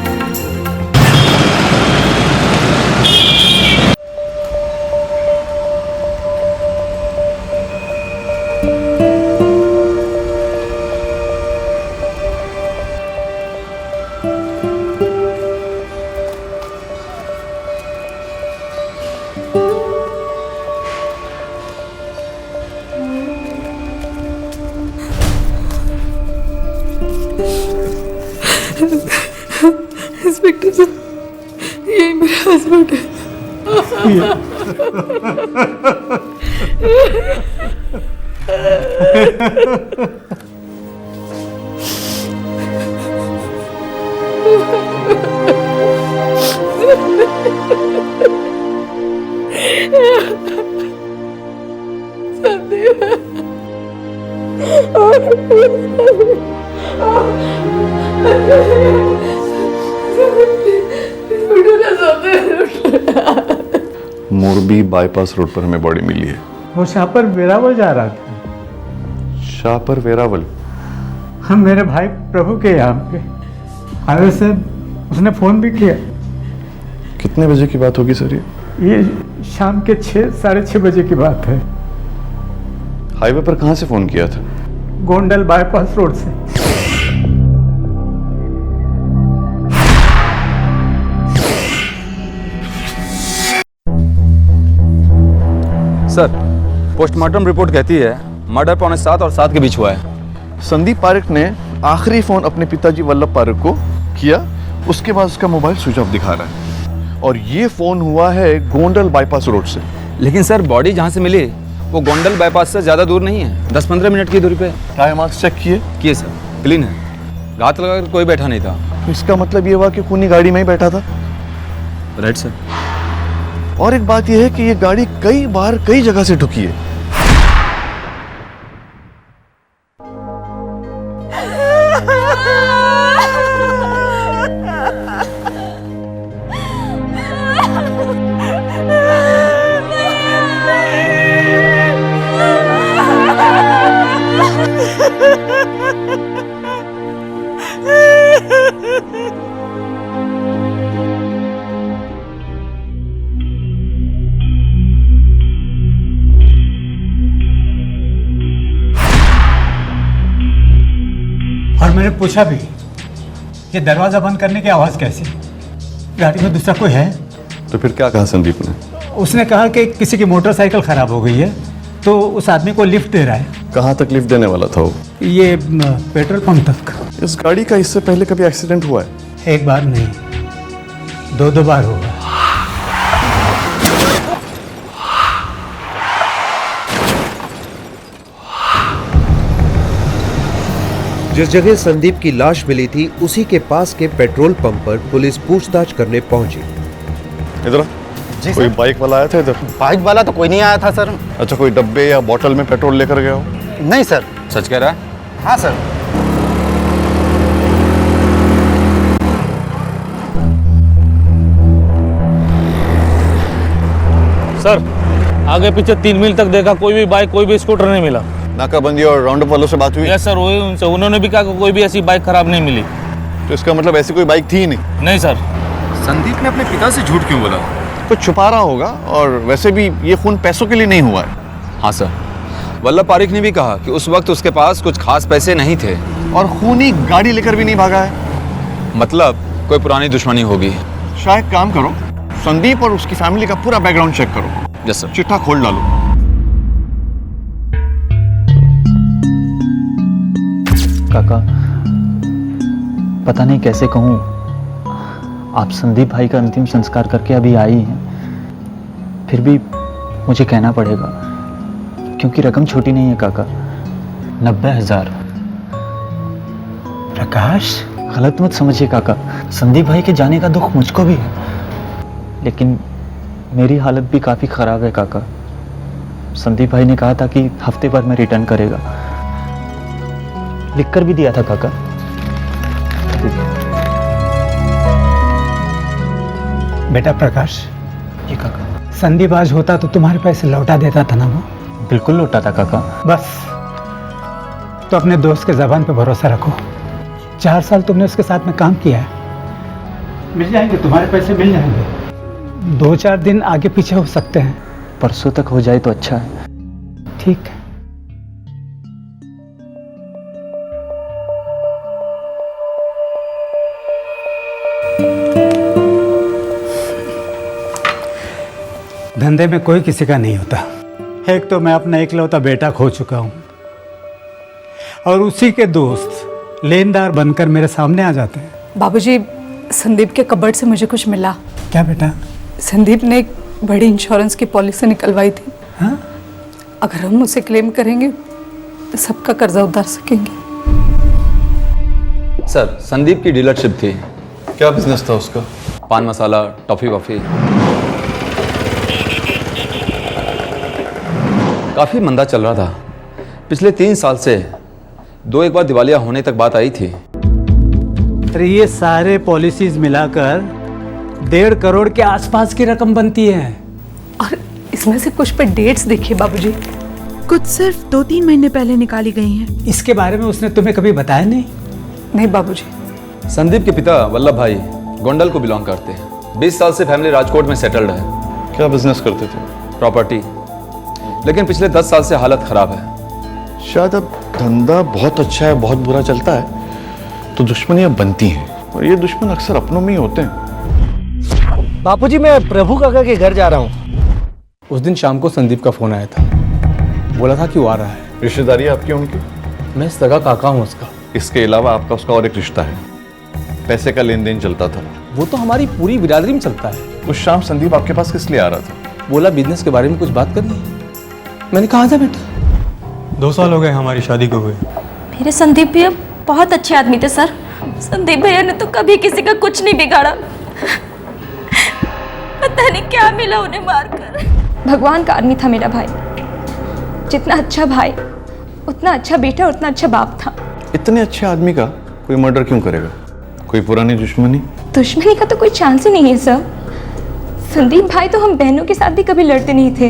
इंस्पेक्टर साहब यही मेरा हस्बैंड मोरबी बाईपास रोड पर हमें बॉडी मिली है। वो शाहपुर वेरावल जा रहा था। शाहपुर वेरावल? हम मेरे भाई प्रभु के यहाँ पे हाईवे से उसने फोन भी किया। कितने बजे की बात होगी सर? ये शाम के 6-6:30 बजे की बात है। हाईवे पर कहाँ से फोन किया था? गोंडल बाईपास रोड से। सर पोस्टमार्टम रिपोर्ट कहती है मर्डर 6:45 और 7 के बीच हुआ है। संदीप पारेख ने आखिरी फोन अपने पिताजी वल्लभ पारेख को किया, उसके बाद उसका मोबाइल स्विच ऑफ दिखा रहा है और ये फोन हुआ है गोंडल बाईपास रोड से। लेकिन सर बॉडी जहाँ से मिली वो गोंडल बाईपास से ज़्यादा दूर नहीं है, 10-15 मिनट की दूरी पे। टायर मार्क्स चेक किए सर, क्लीन है। घात लगाकर कोई बैठा नहीं था। तो इसका मतलब ये हुआ कि खूनी गाड़ी में ही बैठा था। Right sir. और एक बात यह है कि ये गाड़ी कई बार कई जगह से ठुकी है। और मैंने पूछा भी ये दरवाजा बंद करने की आवाज कैसे? गाड़ी में दूसरा कोई है? तो फिर क्या कहा संदीप ने? उसने कहा कि किसी की मोटरसाइकिल खराब हो गई है तो उस आदमी को लिफ्ट दे रहा है। कहाँ तक लिफ्ट देने वाला था वो? ये पेट्रोल पंप तक। इस गाड़ी का इससे पहले कभी एक्सीडेंट हुआ है? एक बार नहीं, 2 बार हुआ। जिस जगह संदीप की लाश मिली थी उसी के पास के पेट्रोल पंप पर पुलिस पूछताछ करने पहुंची। इधर कोई बाइक वाला आया था इधर? बाइक वाला तो कोई नहीं आया था सर। अच्छा, कोई डब्बे या बोतल में पेट्रोल लेकर गया हो? नहीं सर। सच कह रहा है? हाँ सर। सर आगे पीछे 3 मील तक देखा, कोई भी बाइक कोई भी स्कूटर नहीं मिला। नाकाबंदी और राउंड अप वालों से बात हुई? यस सर, वही उनसे, उन्होंने भी कहा कि कोई भी ऐसी बाइक खराब नहीं मिली। तो इसका मतलब ऐसी कोई बाइक थी ही नहीं? नहीं सर। संदीप ने अपने पिता से झूठ क्यों बोला? तो छुपा रहा होगा, और वैसे भी ये खून पैसों के लिए नहीं हुआ है। हाँ सर, वल्लभ पारिक ने भी कहा कि उस वक्त उसके पास कुछ खास पैसे नहीं थे और खूनी गाड़ी लेकर भी नहीं भागा है। मतलब कोई पुरानी दुश्मनी होगी। शायद काम करो, संदीप और उसकी फैमिली का पूरा बैकग्राउंड चेक करो। Yes sir. चिट्ठा खोल डालो। काका, पता नहीं कैसे कहूँ, आप संदीप भाई का अंतिम संस्कार करके अभी आई हैं, फिर भी मुझे कहना पड़ेगा क्योंकि रकम छोटी नहीं है काका। 90,000। प्रकाश, गलत मत समझिए काका, संदीप भाई के जाने का दुख मुझको भी है, लेकिन मेरी हालत भी काफ़ी ख़राब है काका। संदीप भाई ने कहा था कि हफ्ते भर में रिटर्न करेगा, लिख कर भी दिया था काका। बेटा प्रकाश, ये काका, संदीप आज होता तो तुम्हारे पैसे लौटा देता था ना वो? बिल्कुल लौटा था काका। बस, तो अपने दोस्त के ज़बान पे भरोसा रखो। 4 साल तुमने उसके साथ में काम किया है, मिल जाएंगे तुम्हारे पैसे, मिल जाएंगे। 2-4 दिन आगे पीछे हो सकते हैं। परसों तक हो जाए तो अच्छा है। ठीक है। धंधे में कोई किसी का नहीं होता। एक तो मैं अपना इकलौता बेटा खो चुका हूं और उसी के दोस्त लेनदार बनकर मेरे सामने आ जाते हैं। बाबूजी, संदीप के कबर्ड से मुझे कुछ मिला। क्या बेटा? संदीप ने एक बड़ी इंश्योरेंस की पॉलिसी निकलवाई थी। हाँ? अगर हम उसे क्लेम करेंगे तो सबका कर्जा उतार सकेंगे। सर, संदीप की डीलरशिप थी। क्या बिजनेस था उसका? पान मसाला, टॉफी वॉफी। काफ़ी मंदा चल रहा था। पिछले 3 साल से 2-1 बार दिवालिया होने तक बात आई थी। अरे ये सारे पॉलिसीज मिलाकर 1.5 करोड़ के आसपास की रकम बनती है। और इसमें से कुछ पे डेट्स देखिए बाबूजी, कुछ सिर्फ 2-3 महीने पहले निकाली गई हैं। इसके बारे में उसने तुम्हें कभी बताया नहीं? नहीं बाबूजी। संदीप के पिता वल्लभ भाई गोंडल को बिलोंग करते हैं। 20 साल से फैमिली राजकोट में सेटल्ड है। क्या बिजनेस करते थे? प्रॉपर्टी। लेकिन पिछले 10 साल से हालत खराब है। शायद अब धंधा बहुत अच्छा है, बहुत बुरा चलता है तो दुश्मनियां बनती हैं, और ये दुश्मन अक्सर अपनों में ही होते हैं। बापूजी, मैं प्रभु काका के घर जा रहा हूँ। उस दिन शाम को संदीप का फोन आया था, बोला था कि वो आ रहा है। रिश्तेदारी आपकी उनकी? मैं सगा काका हूँ उसका। इसके अलावा आपका उसका और एक रिश्ता है, पैसे का लेन देन चलता था। वो तो हमारी पूरी बिरादरी में चलता है। उस शाम संदीप आपके पास किस लिए आ रहा था? बोला बिजनेस के बारे में कुछ बात करनी। मैंने कहा था बेटा। 2 साल हो गए हमारी शादी को हुए। मेरे संदीप भैया बहुत अच्छे आदमी थे सर। संदीप भैया ने तो कभी किसी का कुछ नहीं बिगाड़ा। पता नहीं क्या मिला उन्हें मारकर। भगवान का आदमी था मेरा भाई। जितना अच्छा भाई, उतना अच्छा बेटा, उतना अच्छा बाप था। इतने अच्छे आदमी का कोई मर्डर क्यों करेगा? कोई पुरानी दुश्मनी? दुश्मनी का तो कोई चांस ही नहीं है सर। संदीप भाई तो हम बहनों के साथ भी कभी लड़ते नहीं थे,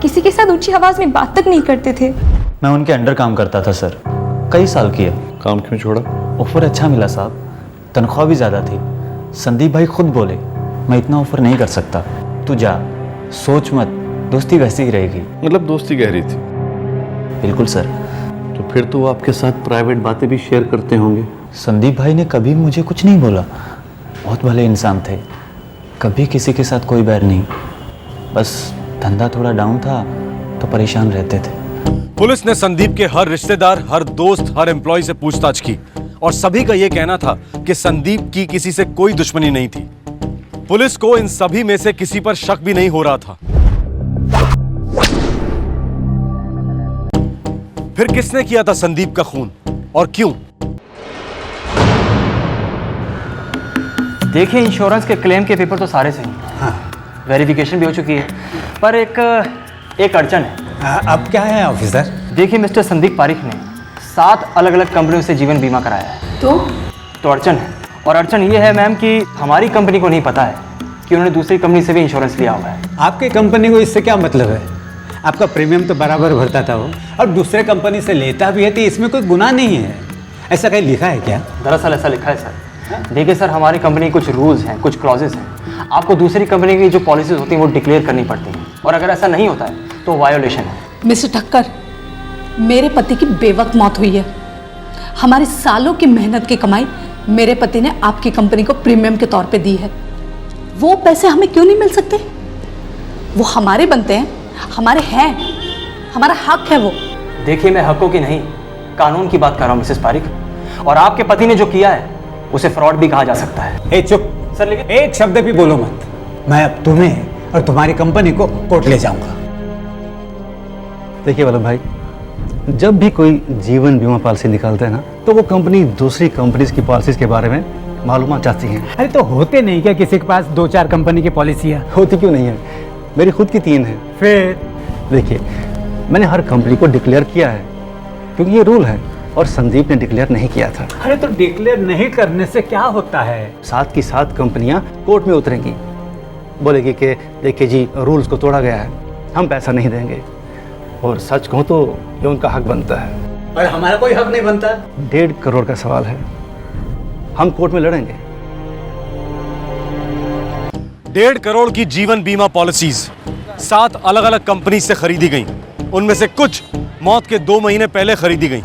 किसी के साथ ऊंची आवाज में बात तक नहीं करते थे। मैं उनके अंडर काम करता था सर, कई साल किया। काम क्यों छोड़ा? ऑफर अच्छा मिला साहब, तनख्वाह भी ज़्यादा थी। संदीप भाई खुद बोले, मैं इतना ऑफर नहीं कर सकता, तू जा, सोच मत, दोस्ती वैसी ही रहेगी। मतलब दोस्ती गहरी थी? बिल्कुल सर। तो फिर तो वो आपके साथ प्राइवेट बातें भी शेयर करते होंगे? संदीप भाई ने कभी मुझे कुछ नहीं बोला, बहुत भले इंसान थे, कभी किसी के साथ कोई बैर नहीं। बस धंधा थोड़ा डाउन था तो परेशान रहते थे। पुलिस ने संदीप के हर रिश्तेदार, हर दोस्त, हर एम्प्लॉय से पूछताछ की और सभी का यह कहना था कि संदीप की किसी से कोई दुश्मनी नहीं थी। पुलिस को इन सभी में से किसी पर शक भी नहीं हो रहा था। फिर किसने किया था संदीप का खून और क्यों? देखिए, इंश्योरेंस के क्लेम के पेपर तो सारे सही हैं, वेरिफिकेशन भी हो चुकी है, पर एक अड़चन है। अब क्या है ऑफिसर? देखिए मिस्टर संदीप पारिक ने 7 अलग अलग कंपनियों से जीवन बीमा कराया है। तो अड़चन है, और अड़चन ये है मैम कि हमारी कंपनी को नहीं पता है कि उन्होंने दूसरी कंपनी से भी इंश्योरेंस लिया हुआ है। आपकी कंपनी को इससे क्या मतलब है? आपका प्रीमियम तो बराबर भरता था वो, और दूसरे कंपनी से लेता भी है तो इसमें कोई गुनाह नहीं है। ऐसा कहीं लिखा है क्या? दरअसल ऐसा लिखा है सर। देखिए सर, हमारी कंपनी के कुछ रूल्स हैं, कुछ क्लॉजेस हैं। आपको दूसरी कंपनी की जो पॉलिसीज होती हैं वो डिक्लेयर करनी पड़ती हैं, और अगर ऐसा नहीं होता है तो वायोलेशन है। मिस्टर ठक्कर, मेरे पति की बेवक्त मौत हुई है। हमारी सालों की मेहनत की कमाई मेरे पति ने आपकी कंपनी को प्रीमियम के तौर पे दी है। वो पैसे हमें क्यों नहीं मिल सकते? वो हमारे बनते हैं, हमारे हैं, हमारा हक है वो। देखिए, मैं हकों की नहीं, कानून की बात कर रहा हूँ मिसेस पारिक। और आपके पति ने जो किया है उसे फ्रॉड भी कहा जा सकता है। ए चुप सर, लेकिन एक शब्द भी बोलो मत। मैं अब तुम्हें और तुम्हारी कंपनी को कोर्ट ले जाऊंगा। देखिए वल्लभ भाई, जब भी कोई जीवन बीमा पॉलिसी निकालते हैं ना, तो वो कंपनी दूसरी कंपनीज की पॉलिसीज के बारे में मालूमात चाहती हैं। अरे तो होते नहीं क्या किसी के पास 2-4 कंपनी की पॉलिसियाँ? होती क्यों नहीं है, मेरी खुद की 3 है। फिर देखिए, मैंने हर कंपनी को डिक्लेयर किया है क्योंकि ये रूल है, और संदीप ने डिक्लेयर नहीं किया था। अरे तो डिक्लेयर नहीं करने से क्या होता है? साथ की साथ कंपनियां कोर्ट में उतरेंगी, बोलेगी कि देखिए जी, रूल्स को तोड़ा गया है, हम पैसा नहीं देंगे। और सच कहूँ तो ये उनका हक बनता है। और हमारा कोई हक नहीं बनता। 1.5 करोड़ का सवाल है, हम कोर्ट में लड़ेंगे। 1.5 करोड़ की जीवन बीमा पॉलिसीज 7 अलग अलग कंपनी से खरीदी गई। उनमें से कुछ मौत के 2 महीने पहले खरीदी गई,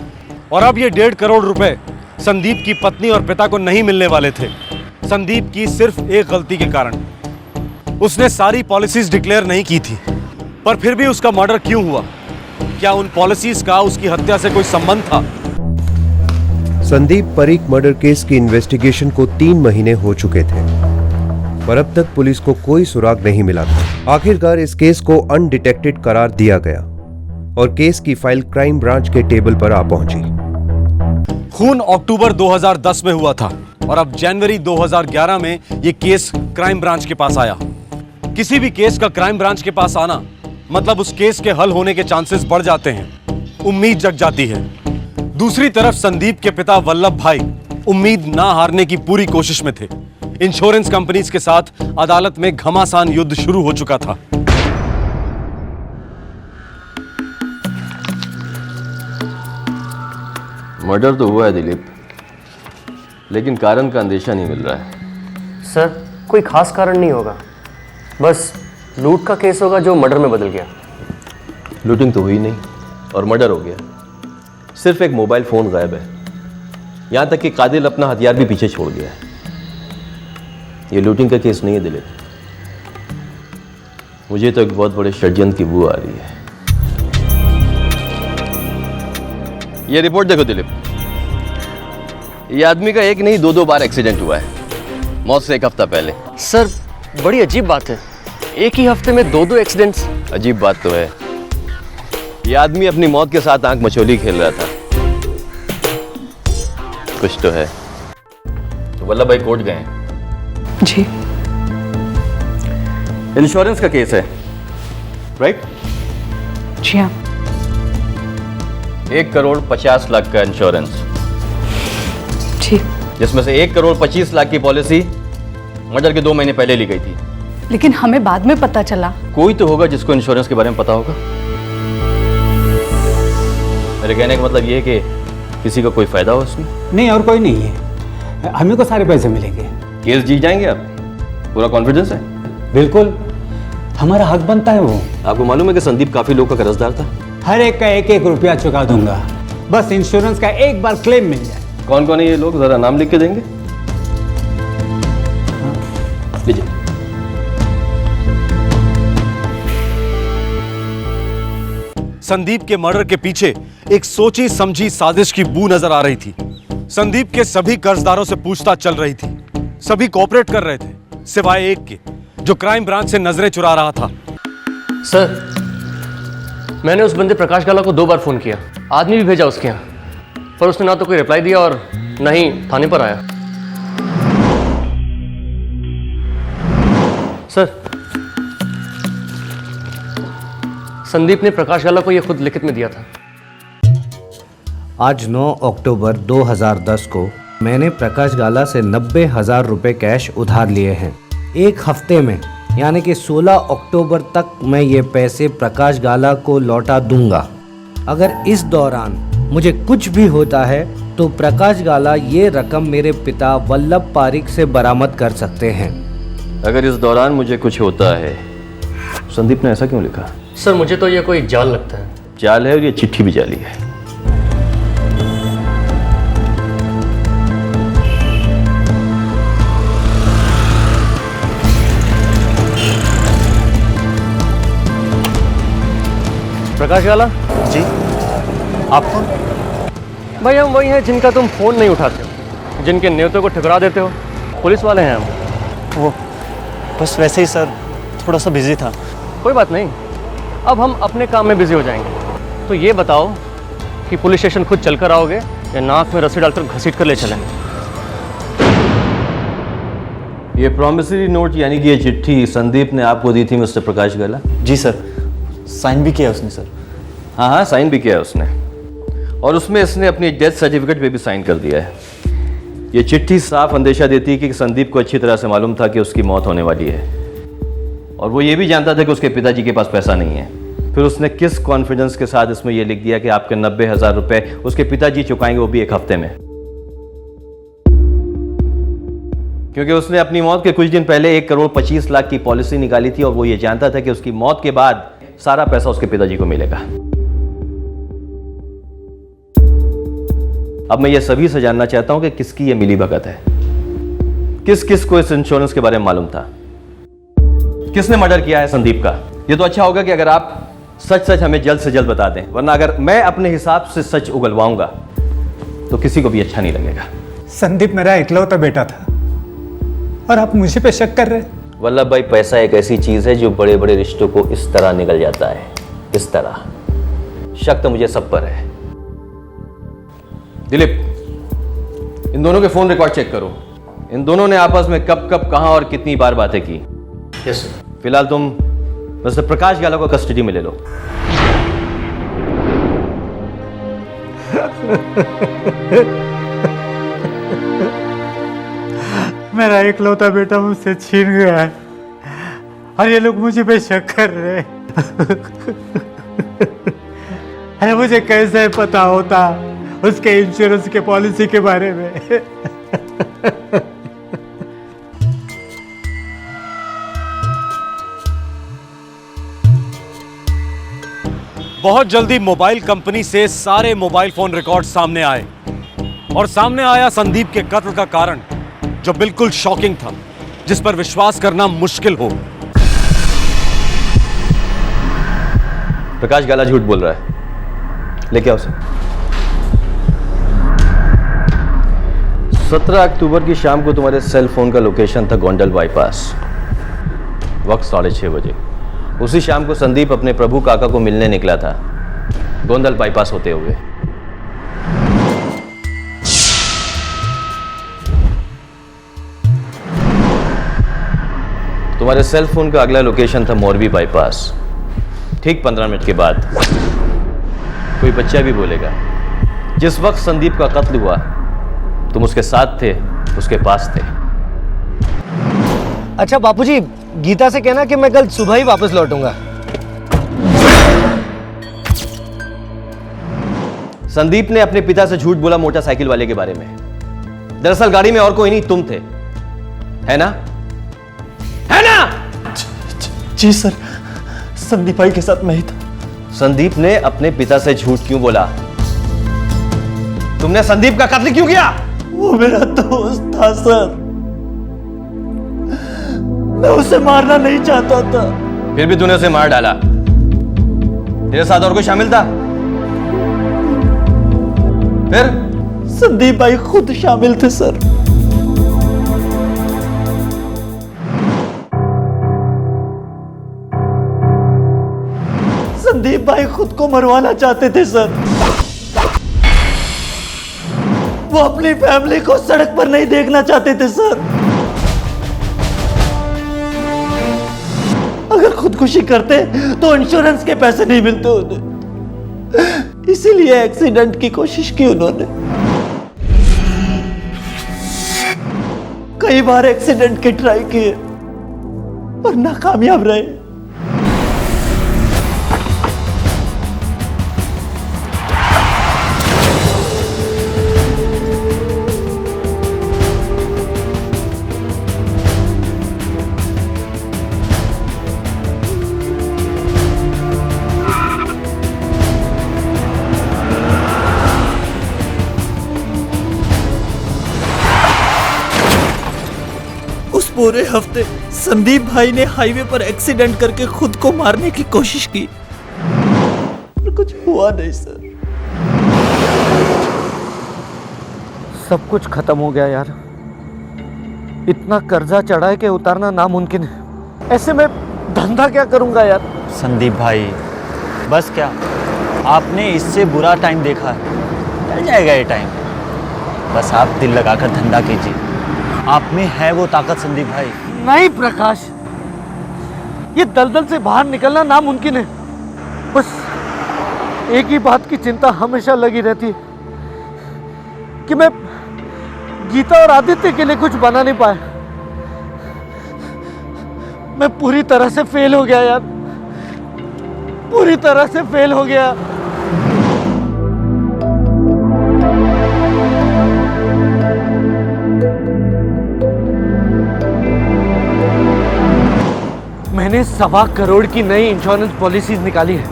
और अब ये 1.5 करोड़ रुपए संदीप की पत्नी और पिता को नहीं मिलने वाले थे। संदीप की सिर्फ एक गलती के कारण। उसने सारी पॉलिसीज डिक्लेयर नहीं की थी, पर फिर भी उसका मर्डर क्यों हुआ? क्या उन पॉलिसीज का उसकी हत्या से कोई संबंध था? संदीप परीक मर्डर केस की इन्वेस्टिगेशन को 3 महीने हो चुके थे, पर अब तक पुलिस को कोई सुराग नहीं मिला था। आखिरकार इस केस को अनडिटेक्टेड करार दिया गया और केस की फाइल क्राइम ब्रांच के टेबल पर आ पहुंची। खून अक्टूबर 2010 में हुआ था, और अब जनवरी 2011 में यह केस क्राइम ब्रांच के पास आया। किसी भी केस का क्राइम ब्रांच के पास आना मतलब उस केस के हल होने के चांसेस बढ़ जाते हैं, उम्मीद जग जाती है। दूसरी तरफ संदीप के पिता वल्लभ भाई उम्मीद ना हारने की पूरी कोशिश में थे। इंश्योरेंस कंपनीज के साथ अदालत में घमासान युद्ध शुरू हो चुका था। मर्डर तो हुआ है दिलीप, लेकिन कारण का अंदेशा नहीं मिल रहा है। सर, कोई खास कारण नहीं होगा, बस लूट का केस होगा जो मर्डर में बदल गया। लूटिंग तो हुई नहीं और मर्डर हो गया। सिर्फ एक मोबाइल फोन गायब है, यहां तक कि कातिल अपना हथियार भी पीछे छोड़ गया है। ये लूटिंग का केस नहीं है दिलीप, मुझे तो एक बहुत बड़े षड्यंत्र की बू आ रही है। ये रिपोर्ट देखो दिलीप, ये आदमी का एक नहीं 2-2 बार एक्सीडेंट हुआ है, मौत से 1 हफ्ता पहले। सर, बड़ी अजीब बात है, एक ही हफ्ते में 2-2 एक्सीडेंट्स। अजीब बात तो है, ये आदमी अपनी मौत के साथ आंख मचोली खेल रहा था। कुछ तो है। तो वल्लभ भाई कोर्ट गए हैं? जी। इंश्योरेंस का केस है, राइट? जी हाँ। 1 करोड़ 50 लाख का इंश्योरेंस, जी, जिसमें से 1 करोड़ 25 लाख की पॉलिसी मर्डर के 2 महीने पहले ली गई थी। लेकिन हमें बाद में पता चला। कोई तो होगा जिसको इंश्योरेंस के बारे में पता होगा। मेरे कहने का मतलब ये है कि किसी को कोई फायदा हो उसमें? नहीं, और कोई नहीं है, हमें को सारे पैसे मिलेंगे। केस जीत जाएंगे आप? पूरा कॉन्फिडेंस है? बिल्कुल, हमारा हक बनता है वो। आपको मालूम है कि संदीप काफी लोगों का कर्जदार था? हर एक का 1-1 रुपया चुका दूंगा, बस इंश्योरेंस का एक बार क्लेम मिल जाए। कौन कौन है ये लोग, जरा नाम लिख के देंगे? लीजिए। संदीप के मर्डर के पीछे एक सोची समझी साजिश की बू नजर आ रही थी। संदीप के सभी कर्जदारों से पूछताछ चल रही थी, सभी कोऑपरेट कर रहे थे, सिवाय एक के जो क्राइम ब्रांच से नजरें चुरा रहा था। सर, मैंने उस बंदे प्रकाश गाला को 2 बार फोन किया, आदमी भी भेजा उसके यहाँ, पर उसने ना तो कोई रिप्लाई दिया और ना ही थाने पर आया। सर, संदीप ने प्रकाश गाला को यह खुद लिखित में दिया था। आज 9 अक्टूबर 2010 को मैंने प्रकाश गाला से 90,000 रुपये कैश उधार लिए हैं। 1 हफ्ते में यानी कि 16 अक्टूबर तक मैं ये पैसे प्रकाश गाला को लौटा दूंगा। अगर इस दौरान मुझे कुछ भी होता है तो प्रकाश गाला ये रकम मेरे पिता वल्लभ पारिक से बरामद कर सकते हैं। अगर इस दौरान मुझे कुछ होता है, संदीप ने ऐसा क्यों लिखा? सर, मुझे तो ये कोई जाल लगता है। जाल है और ये चिट्ठी भी जाली है। प्रकाश गाला? जी। आप कौन? भाई हम वही हैं जिनका तुम फोन नहीं उठाते हो, जिनके न्योतों को ठुकरा देते हो। पुलिस वाले हैं हम। वो बस वैसे ही सर, थोड़ा सा बिजी था। कोई बात नहीं, अब हम अपने काम में बिजी हो जाएंगे। तो ये बताओ कि पुलिस स्टेशन खुद चलकर आओगे या नाक में रस्सी डालकर घसीट कर ले चलें? ये प्रॉमिसरी नोट यानी कि ये चिट्ठी संदीप ने आपको दी थी मिस्टर प्रकाश गाला? जी सर, साइन भी किया उसने सर। हाँ हाँ, साइन भी किया उसने, और उसमें इसने अपनी डेथ सर्टिफिकेट पे भी साइन कर दिया है। ये चिट्ठी साफ अंदेशा देती है कि संदीप को अच्छी तरह से मालूम था कि उसकी मौत होने वाली है, और वो ये भी जानता था कि उसके पिताजी के पास पैसा नहीं है। फिर उसने किस कॉन्फिडेंस के साथ इसमें यह लिख दिया कि आपके 90,000 रुपए उसके पिताजी चुकाएंगे, वो भी 1 हफ्ते में। क्योंकि उसने अपनी मौत के कुछ दिन पहले 1,25,00,000 की पॉलिसी निकाली थी, और वो ये जानता था कि उसकी मौत के बाद सारा पैसा उसके पिताजी को मिलेगा। अब मैं ये सभी से जानना चाहता हूं कि किसकी ये मिलीभगत है, किस किस को इस इंश्योरेंस के बारे में मालूम था, किसने मर्डर किया है संदीप का। ये तो अच्छा होगा कि अगर आप सच सच हमें जल्द से जल्द बता दें, वरना अगर मैं अपने हिसाब से सच उगलवाऊंगा तो किसी को भी अच्छा नहीं लगेगा। संदीप मेरा इकलौता बेटा था और आप मुझे पे शक कर रहे हैं। वल्लभ भाई, पैसा एक ऐसी चीज है जो बड़े बड़े रिश्तों को इस तरह निकल जाता है, इस तरह। शक तो मुझे सब पर है। दिलीप, इन दोनों के फोन रिकॉर्ड चेक करो। इन दोनों ने आपस में कब कब कहां और कितनी बार बातें की। Yes sir. फिलहाल तुम मिस्टर प्रकाश गाला को कस्टडी में ले लो। मेरा इकलौता बेटा मुझसे छीन गया है और ये लोग मुझे पे शक कर रहे हैं। अरे मुझे कैसे पता होता उसके इंश्योरेंस के पॉलिसी के बारे में। बहुत जल्दी मोबाइल कंपनी से सारे मोबाइल फोन रिकॉर्ड सामने आए, और सामने आया संदीप के कत्ल का कारण, जो बिल्कुल शॉकिंग था, जिस पर विश्वास करना मुश्किल हो। प्रकाश गाला झूठ बोल रहा है, लेके आओ उसे। 17 अक्टूबर की शाम को तुम्हारे सेल फोन का लोकेशन था गोंडल बाईपास, वक्त 6:30 बजे। उसी शाम को संदीप अपने प्रभु काका को मिलने निकला था, गोंडल बाईपास होते हुए। तुम्हारे सेल फोन का अगला लोकेशन था मोरबी बाईपास। ठीक 15 मिनट के बाद कोई बच्चा भी बोलेगा, जिस वक्त संदीप का कत्ल हुआ तुम उसके साथ थे, उसके पास थे। अच्छा बापूजी, गीता से कहना कि मैं कल सुबह ही वापस लौटूंगा। संदीप ने अपने पिता से झूठ बोला मोटरसाइकिल वाले के बारे में। दरअसल गाड़ी में और कोई नहीं, तुम थे, है ना? है ना? जी सर, संदीप भाई के साथ मैं ही था। संदीप ने अपने पिता से झूठ क्यों बोला? तुमने संदीप का कत्ल क्यों किया? वो मेरा दोस्त था सर, मैं उसे मारना नहीं चाहता था। फिर भी तूने उसे मार डाला। तेरे साथ और कोई शामिल था? फिर? संदीप भाई खुद शामिल थे सर। संदीप भाई खुद को मरवाना चाहते थे सर। वो अपनी फैमिली को सड़क पर नहीं देखना चाहते थे सर। अगर खुदकुशी करते तो इंश्योरेंस के पैसे नहीं मिलते उन्हें, इसीलिए एक्सीडेंट की कोशिश की उन्होंने। कई बार एक्सीडेंट की ट्राई किए पर नाकामयाब रहे। पूरे हफ्ते संदीप भाई ने हाईवे पर एक्सीडेंट करके खुद को मारने की कोशिश की। कुछ हुआ नहीं सर। सब कुछ खत्म हो गया यार। इतना कर्जा चढ़ा है कि उतारना नामुमकिन है। ऐसे में धंधा क्या करूंगा यार। संदीप भाई बस क्या, आपने इससे बुरा टाइम देखा है, चल जाएगा ये टाइम। बस आप दिल लगाकर धंधा कीजिए, आप में है वो ताकत संदीप भाई। नहीं प्रकाश, ये दलदल से बाहर निकलना नामुमकिन है। बस एक ही बात की चिंता हमेशा लगी रहती है कि मैं गीता और आदित्य के लिए कुछ बना नहीं पाया। मैं पूरी तरह से फेल हो गया यार, पूरी तरह से फेल हो गया। मैंने 1.25 करोड़ की नई इंश्योरेंस पॉलिसीज निकाली है,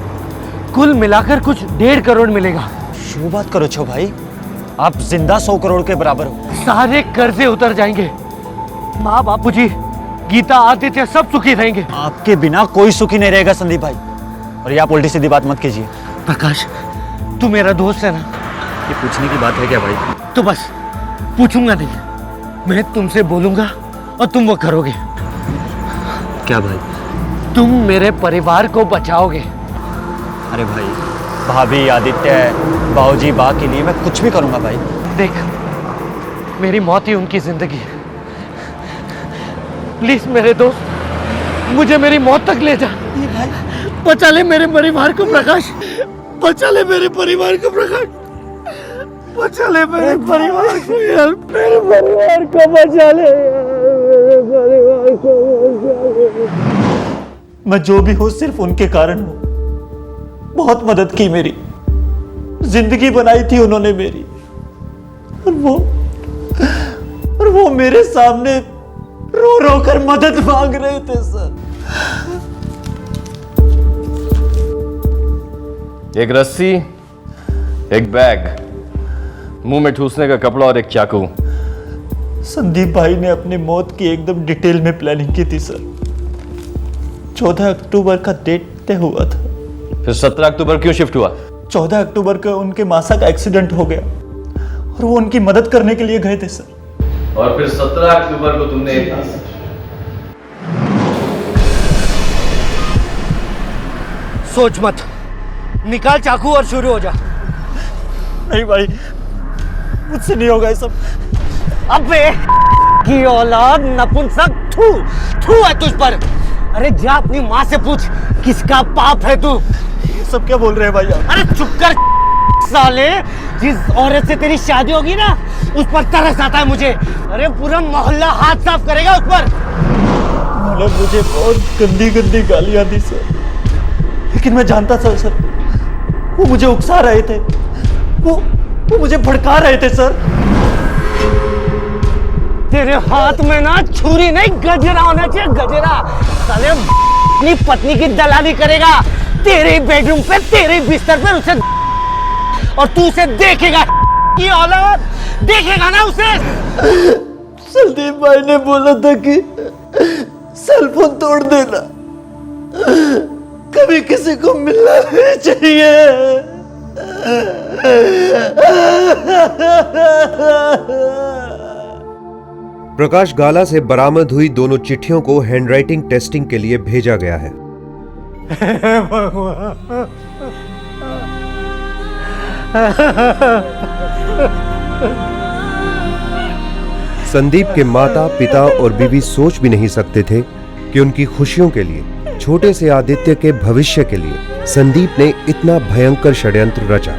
कुल मिलाकर कुछ 1.5 करोड़ मिलेगा। क्यों बात करो छो भाई, आप जिंदा 100 करोड़ के बराबर हो। सारे कर्जे उतर जाएंगे, माँ बापूजी, गीता, आदित्य सब सुखी रहेंगे। आपके बिना कोई सुखी नहीं रहेगा संदीप भाई। और ये आप उल्टी सीधी बात मत कीजिए। प्रकाश, तू मेरा दोस्त है ना? ये पूछने की बात है क्या भाई? तो बस पूछूंगा नहीं, मैं तुमसे बोलूंगा और तुम वो करोगे। क्या भाई? तुम मेरे परिवार को बचाओगे। अरे भाई, भाभी, आदित्य, बाबूजी, बा के लिए मैं कुछ भी करूंगा भाई। देख, मेरी मौत ही उनकी जिंदगी है। प्लीज मेरे दोस्त, मुझे मेरी मौत तक ले जा। बचा ले मेरे परिवार को प्रकाश, बचा ले मेरे परिवार को प्रकाश, बचा ले मेरे परिवार को यार, मेरे परिवार को बचा ले, मेरे परिवार को बचा ले। मैं जो भी हूं सिर्फ उनके कारण हूं। बहुत मदद की मेरी, जिंदगी बनाई थी उन्होंने मेरी, और वो मेरे सामने रो रो कर मदद मांग रहे थे सर। एक रस्सी, एक बैग, मुंह में ठूसने का कपड़ा और एक चाकू। संदीप भाई ने अपनी मौत की एकदम डिटेल में प्लानिंग की थी सर। 14 अक्टूबर का डेट तय हुआ था। फिर 17 अक्टूबर क्यों शिफ्ट हुआ? 14 अक्टूबर को उनके मासा का एक्सीडेंट हो गया और वो उनकी मदद करने के लिए गए थे सर। और फिर 17 अक्टूबर को तुमने सोच मत, निकाल चाकू और शुरू हो जा। नहीं भाई, मुझसे नहीं होगा ये सब। अबे की औलाद, नपुंसक, थू है तुझ पर। अरे जा अपनी माँ से पूछ, किसका पाप है तू? ये सब क्या बोल रहे हैं भाई आप? अरे चुप कर साले, जिस औरत से तेरी शादी होगी ना, उस पर तरस आता है मुझे। अरे पूरा मोहल्ला हाथ साफ करेगा उस पर। उन्होंने मुझे बहुत गंदी गंदी गालियां दी सर, लेकिन मैं जानता था सर, वो मुझे उकसा रहे थे, वो मुझे भड़का रहे थे सर। तेरे हाथ में ना छुरी नहीं, गजरा होना चाहिए, गजरा। साले अपनी पत्नी की दलाली करेगा तेरे बेडरूम पे, तेरे बिस्तर पे उसे, और तू उसे देखेगा की औलाद, देखेगा ना उसे। संदीप भाई ने बोला था कि सेलफोन तोड़ देना, कभी किसी को मिलना नहीं चाहिए। प्रकाश गाला से बरामद हुई दोनों चिट्ठियों को हैंडराइटिंग टेस्टिंग के लिए भेजा गया है। संदीप के माता, पिता और बीवी सोच भी नहीं सकते थे कि उनकी खुशियों के लिए, छोटे से आदित्य के भविष्य के लिए संदीप ने इतना भयंकर षड्यंत्र रचा,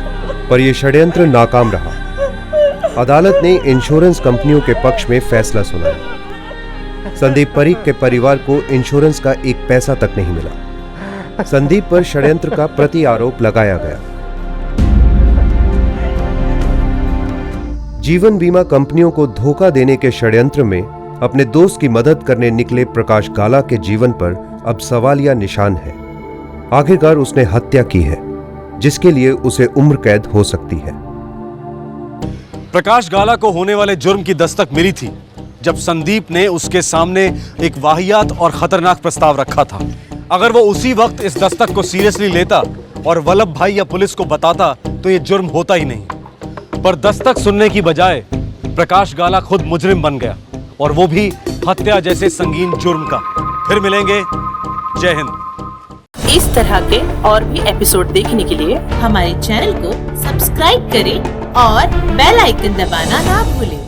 पर यह षड्यंत्र नाकाम रहा। अदालत ने इंश्योरेंस कंपनियों के पक्ष में फैसला सुनाया। संदीप परीख के परिवार को इंश्योरेंस का एक पैसा तक नहीं मिला। संदीप पर षड्यंत्र का प्रति आरोप लगाया गया। जीवन बीमा कंपनियों को धोखा देने के षड्यंत्र में अपने दोस्त की मदद करने निकले प्रकाश गाला के जीवन पर अब सवालिया निशान है। आखिरकार उसने हत्या की है, जिसके लिए उसे उम्र कैद हो सकती है। प्रकाश गाला को होने वाले जुर्म की दस्तक मिली थी जब संदीप ने उसके सामने एक वाहियात और खतरनाक प्रस्ताव रखा था। अगर वो उसी वक्त इस दस्तक को सीरियसली लेता और वल्लभ भाई या पुलिस को बताता तो ये जुर्म होता ही नहीं। पर दस्तक सुनने की बजाय प्रकाश गाला खुद मुजरिम बन गया, और वो भी हत्या जैसे संगीन जुर्म का। फिर मिलेंगे। जय हिंद। इस तरह के और भी एपिसोड देखने के लिए हमारे चैनल को सब्सक्राइब करें और बेल आइकन दबाना ना भूलें।